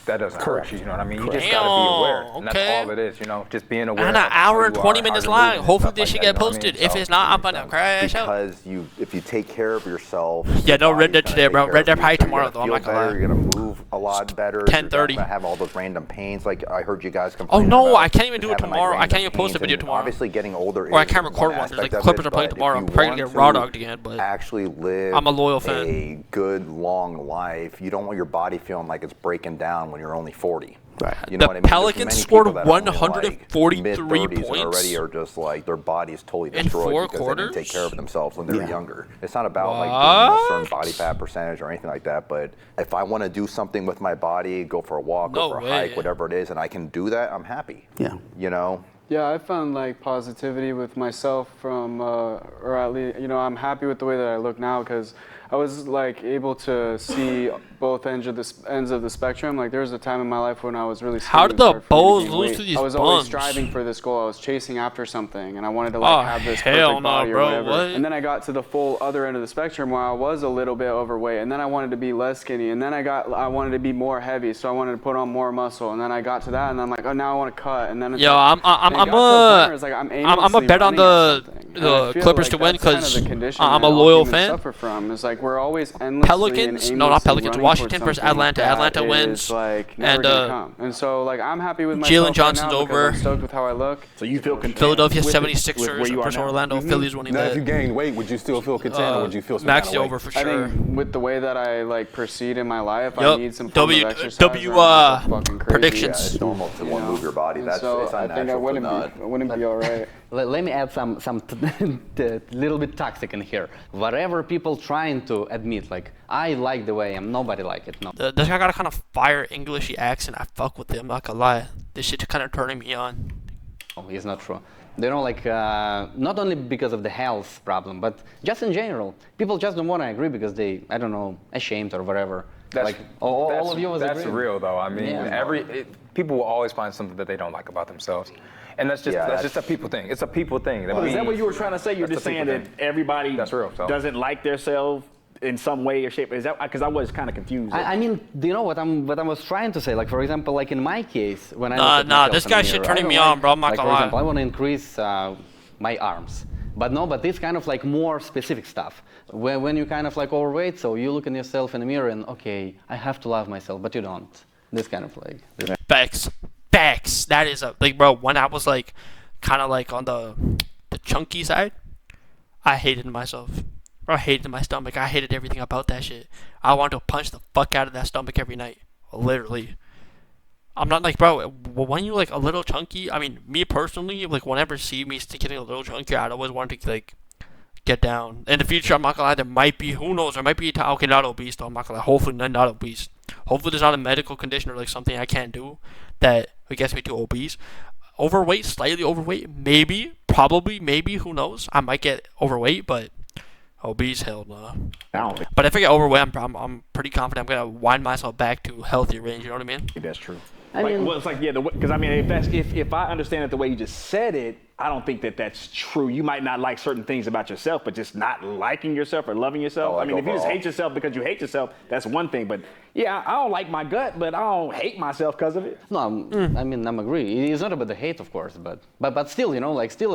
That doesn't hurt you. You know what I mean? You just Damn. gotta be aware, and Okay. that's all it is. You know, just being aware. And an of how hour and you 20 are, minutes how you're long. moving and Hopefully stuff this like should that, get you know what I mean? posted. If So- it's not, I'm gonna crash out. Because if you take care of yourself. Yeah, your no body's Red Dead gonna today, take bro. care Red of Dead you, probably so tomorrow, you're though. I'm gonna not feel gonna better, lie. you're gonna move a lot better. 10:30. You're not gonna have all those random pains. Like I heard you guys Oh complain no, about I can't even do it having, like, tomorrow. I random can't even post a pains, video and tomorrow. Obviously, getting older. Or I is can't record one. There's aspect like of Clippers it, are playing but tomorrow. if I'm you probably gonna want get raw to dogged again, but actually live. I'm a loyal fan. A good long life. You don't want your body feeling like it's breaking down when you're only 40. Right. You know The what I mean? There's Pelicans many scored people that are only, like, 143 mid-30s points and already are just like their body's totally in destroyed 4 because quarters? they didn't take care of themselves when they were Yeah. younger. It's not about like being a What? certain body fat percentage or anything like that. But if I want to do something with my body, go for a walk, No go for a way. hike, whatever it is, and I can do that, I'm happy. Yeah. You know. Yeah, I found like positivity with myself from, or at least, you know, I'm happy with the way that I look now because I was like able to see both ends of the spectrum. Like there was a time in my life when I was really skinny How did and the hard for me to Bulls gain lose weight. to these I was always bums? striving for this goal. I was chasing after something, and I wanted to Oh, like have this hell perfect no, body bro, or whatever. what? And then I got to the full other end of the spectrum where I was a little bit overweight, and then I wanted to be less skinny, and then I wanted to be more heavy, so I wanted to put on more muscle, and then I got to that, and I'm like, oh, now I want to cut, and then it's Yo, like, I'm it got to a point where it's like I'm a aimlessly bet on running at something. And I the feel Clippers like to win that's kind of because the condition I'm that a all loyal humans fan. Suffer from. It's like we're always endlessly Pelicans? and No, not aimlessly Pelicans. running Washington towards versus Atlanta. something Atlanta that wins. is, like, never And, gonna come. And so like I'm happy with myself Jalen right Johnson's now because over. I'm stoked with how I look. So you feel content Philadelphia with it, 76ers with where you are versus now? Orlando. Phillies winning Now, if you that. gained weight, would you still feel content, or would you feel some Maxi kind of way? over for I sure. think with the way that I like proceed in my life, I Yup. need some form W- of exercise. W, or I'm gonna go fucking crazy. predictions. Yeah, it's normal to want to move your body. And That's so it's I think I unnatural to wouldn't not. be. I wouldn't be all right. Let me add some little bit toxic in here. Whatever people trying to admit, like I like the way I am, nobody like it. No. This guy got a kind of fire Englishy accent. I fuck with him. I'm not gonna lie. This shit's kind of turning me on. No, it's not true. They don't like, not only because of the health problem, but just in general. People just don't want to agree because they, I don't know, ashamed or whatever. Like all of you was That's agreeing. real though. I mean, Yeah. people will always find something that they don't like about themselves, and that's just a people thing. It's a people thing. Is that what you were trying to say? You're That's just the saying people that thing. everybody That's real, so. doesn't like themselves in some way or shape. Is that because I was kind of confused? I mean, do you know what I was trying to say? Like, for example, like in my case, when I Nah, look at nah, myself this in guy the shit mirror, turning I me don't on, bro. I'm not like, gonna for lie. example, I want to increase my arms. But no, but this kind of like more specific stuff. When you kind of like overweight, so you look in yourself in the mirror and okay, I have to love myself, but you don't. This kind of like. Facts. Facts. That is a like, bro. When I was like, kind of like on the chunky side, I hated myself. Bro, I hated my stomach. I hated everything about that shit. I wanted to punch the fuck out of that stomach every night. Literally. I'm not like, bro, when you like a little chunky, I mean, me personally, like whenever see me getting a little chunky, I'd always want to like get down. In the future, I'm not gonna lie, there might be, who knows, there might be, okay, not obese though, I'm not gonna lie, hopefully not obese. Hopefully there's not a medical condition or like something I can't do that gets me to obese. Overweight, slightly overweight, maybe, probably, maybe, who knows, I might get overweight, but obese, hell no. But if I get overweight, I'm pretty confident I'm gonna wind myself back to healthier range, you know what I mean? That's true. I mean, well, it's like, yeah, because I mean, if I understand it the way you just said it, I don't think that that's true. You might not like certain things about yourself, but just not liking yourself or loving yourself. Oh, I mean, if you just overall. hate yourself because you hate yourself, that's one thing. But yeah, I don't like my gut, but I don't hate myself because of it. No, I mean, I'm agree. It's not about the hate, of course, but still, you know, like still,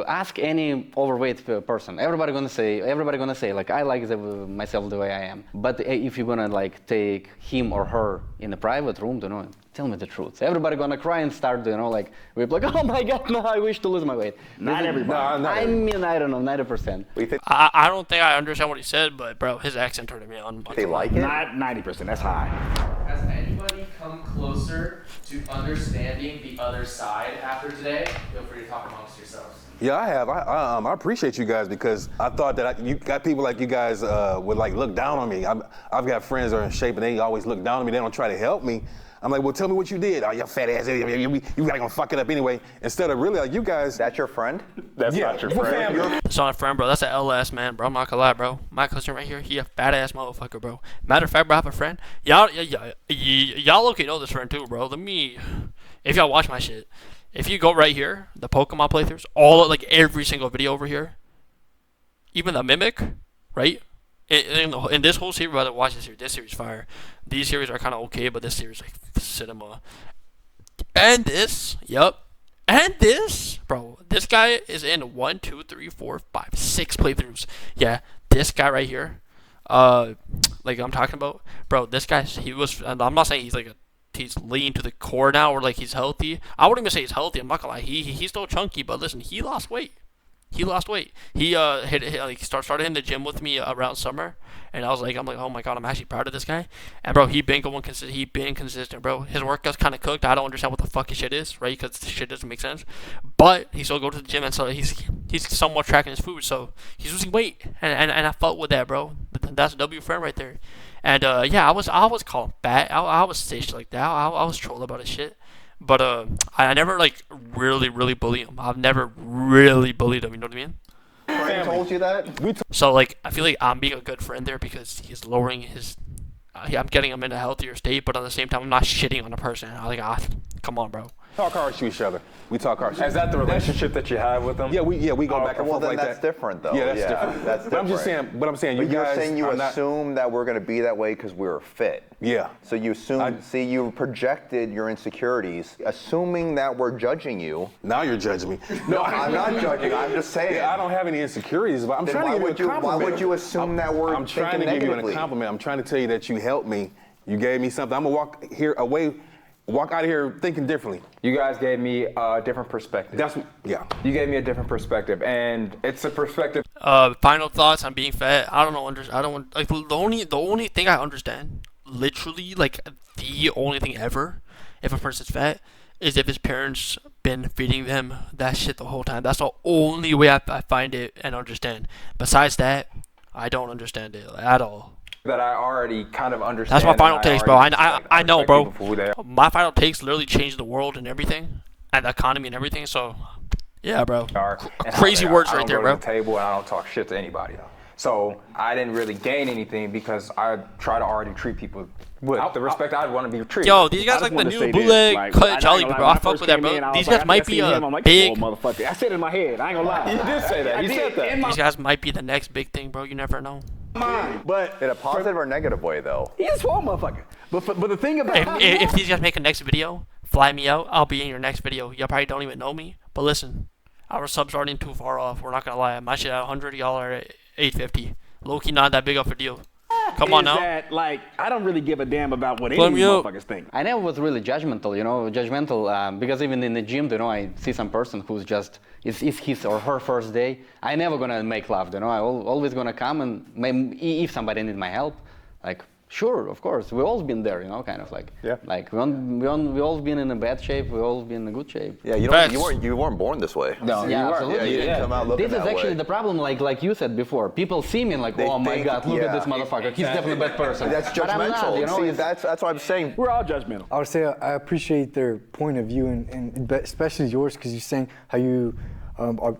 ask any overweight person. Everybody gonna say, like, I like myself the way I am. But if you're gonna like take him or her in a private room, you know, tell me the truth. Everybody gonna cry and start, you know, like we're like, oh my God, no, I wish to lose my weight. Not everybody. I mean, I don't know, 90%. I don't think I understand what he said, but bro, his accent turned me on. They like it. Not 90%. That's high. Has anybody come closer to understanding the other side after today? Feel free to talk amongst yourselves. Yeah, I have. I appreciate you guys because I thought that you got people like you guys would like look down on me. I've got friends that are in shape and they always look down on me. They don't try to help me. I'm like, well, tell me what you did. Oh, you fat ass. You gotta gonna fuck it up anyway. Instead of really like you guys. That's your friend? That's not your friend. It's not a friend, bro. That's an LS, man, bro. I'm not gonna lie, bro. My cousin right here, he a fat ass motherfucker, bro. Matter of fact, bro, I have a friend. Y'all okay know this friend too, bro. If y'all watch my shit, if you go right here, the Pokemon playthroughs, every single video over here, even the Mimic, right? In this whole series, brother, watch this series. This series fire. These series are kind of okay, but this series like cinema. And this, and this, bro. This guy is in 1, 2, 3, 4, 5, 6 playthroughs. Yeah, this guy right here, like I'm talking about, bro. This guy, he was. And I'm not saying he's lean to the core now or like he's healthy. I wouldn't even say he's healthy. I'm not gonna lie. He's still chunky, but listen, he lost weight. He started in the gym with me around summer, and I'm like, oh my god, I'm actually proud of this guy. And bro, he been consistent, bro. His workout's kind of cooked. I don't understand what the fuck his shit is, right? Because the shit doesn't make sense. But he still go to the gym, and so he's somewhat tracking his food, so he's losing weight, and I fought with that, bro. That's a W friend right there. And yeah, I was called fat. I was staged like that. I was trolled about his shit. But I never like really bully him. I've never really bullied him. You know what I mean? Frank told you that? So like I feel like I'm being a good friend there because he's lowering his. I'm getting him in a healthier state, but at the same time I'm not shitting on a person. I'm like, come on, bro. Talk harsh to each other. We talk harsh. Is that the relationship that you have with them? Yeah, we go back and forth like that. That's different, though. Yeah, that's different. That's different. But I'm saying, you guys. You're saying you assume that we're going to be that way because we're fit. Yeah. So you assume. You projected your insecurities, assuming that we're judging you. Now you're judging me. No, I'm not judging. I'm just saying. Yeah, I don't have any insecurities, but I'm trying to give you a compliment. Why would you assume that we're I'm trying to give you a compliment. I'm trying to tell you that you helped me. You gave me something. I'm gonna walk out of here thinking differently. You guys gave me a different perspective. You gave me a different perspective, and it's a perspective. Final thoughts on being fat. I don't know. Like the only thing I understand, literally, like the only thing ever, if a person's fat, is if his parents been feeding them that shit the whole time. That's the only way I find it and understand. Besides that, I don't understand it at all. That I already kind of understand. That's my final takes, bro. I know, bro. My final takes literally changed the world and everything, and the economy and everything. So, yeah, bro. Crazy words right there, bro. I don't go to the table and I don't talk shit to anybody. So I didn't really gain anything because I try to already treat people with the respect I'd want to be treated. Yo, these guys like the new bootleg cut Jolly, bro. I fuck with that, bro. These guys might be a big motherfucker. I said it in my head. I ain't gonna lie. You did say that. You said that. These guys might be the next big thing, bro. You never know. But in a positive or negative way, though. He's a swole motherfucker. But the thing about if these guys make a next video, fly me out. I'll be in your next video. Y'all probably don't even know me, but listen, our subs aren't even too far off. We're not gonna lie. My shit at 100, y'all are at 850. Low key, not that big of a deal. Come on now. That, like, I don't really give a damn about what any motherfuckers think. I never was really judgmental, because even in the gym, I see some person who's just, it's his or her first day. I never gonna make love, I always gonna come and if somebody need my help, like, sure, of course. We've all been there, kind of like. Yeah. Like we all been in a bad shape. We all been in a good shape. Yeah, you weren't born this way. No, yeah, absolutely. You didn't come out looking this is that actually way. the problem. Like you said before, people see me like, oh my God, look at this motherfucker. He's definitely a bad person. That's judgmental. But I'm not, See, that's what I'm saying. We're all judgmental. I would say I appreciate their point of view, and especially yours, because you're saying how you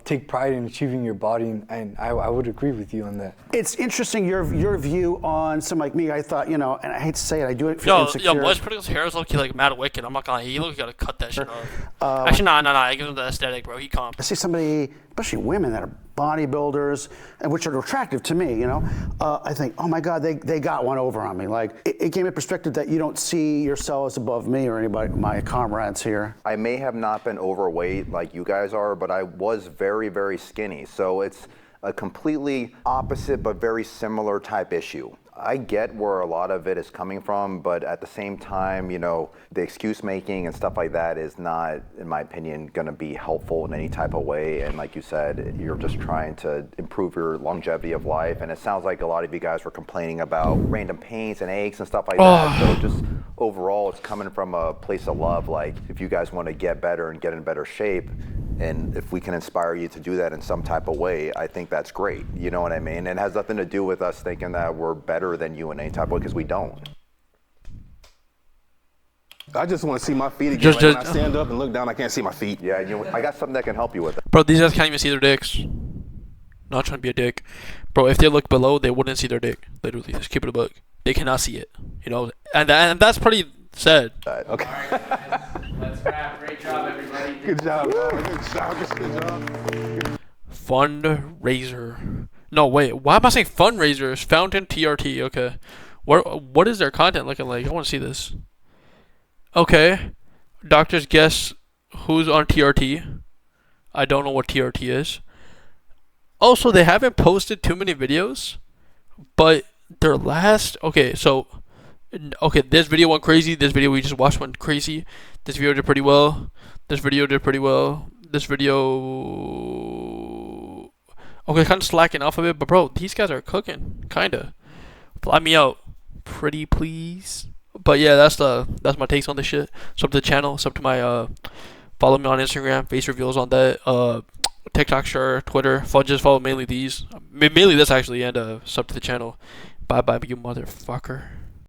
take pride in achieving your body, and I would agree with you on that. It's interesting your view on someone like me. I thought, and I hate to say it, I do it for insecure. Yo, boys, his hair is low-key like Matt Wicked. I'm not gonna lie, he look gotta cut that shit off. Actually, nah, I give him the aesthetic, bro. He comp. I see somebody, especially women that are bodybuilders, and which are attractive to me, I think, oh my God, they got one over on me. Like, it gave me a perspective that you don't see yourselves above me or anybody, my comrades here. I may have not been overweight like you guys are, but I was very, very skinny. So it's a completely opposite but very similar type issue. I get where a lot of it is coming from, but at the same time, the excuse making and stuff like that is not, in my opinion, going to be helpful in any type of way. And like you said, you're just trying to improve your longevity of life. And it sounds like a lot of you guys were complaining about random pains and aches and stuff like that. So just overall, it's coming from a place of love. Like, if you guys want to get better and get in better shape, and if we can inspire you to do that in some type of way, I think that's great. You know what I mean? And it has nothing to do with us thinking that we're better than you in any type of way, because we don't. I just want to see my feet again. Just- When I just- stand up and look down, I can't see my feet. Yeah, I got something that can help you with it. Bro, these guys can't even see their dicks. Not trying to be a dick. Bro, if they look below, they wouldn't see their dick. Literally, just keep it a book. They cannot see it. You know, and that's pretty sad. Okay. Let's wrap. Great job, everybody. Good job, bro. Good job. Good job. Fundraiser. No, wait. Why am I saying fundraisers? Fountain TRT. Okay. What is their content looking like? I want to see this. Okay. Doctors guess who's on TRT. I don't know what TRT is. Also, they haven't posted too many videos, but their last... Okay, so... Okay, this video went crazy. This video we just watched went crazy. This video did pretty well. This video did pretty well. This video... Okay, kind of slacking off of it, but bro, these guys are cooking. Kinda. Fly me out. Pretty please. But yeah, that's my takes on this shit. Sub to the channel. Sub to my... Follow me on Instagram. Face reveals on that. TikTok, sure. Twitter. Just follow mainly these. Mainly this, actually. And sub to the channel. Bye-bye, you motherfucker.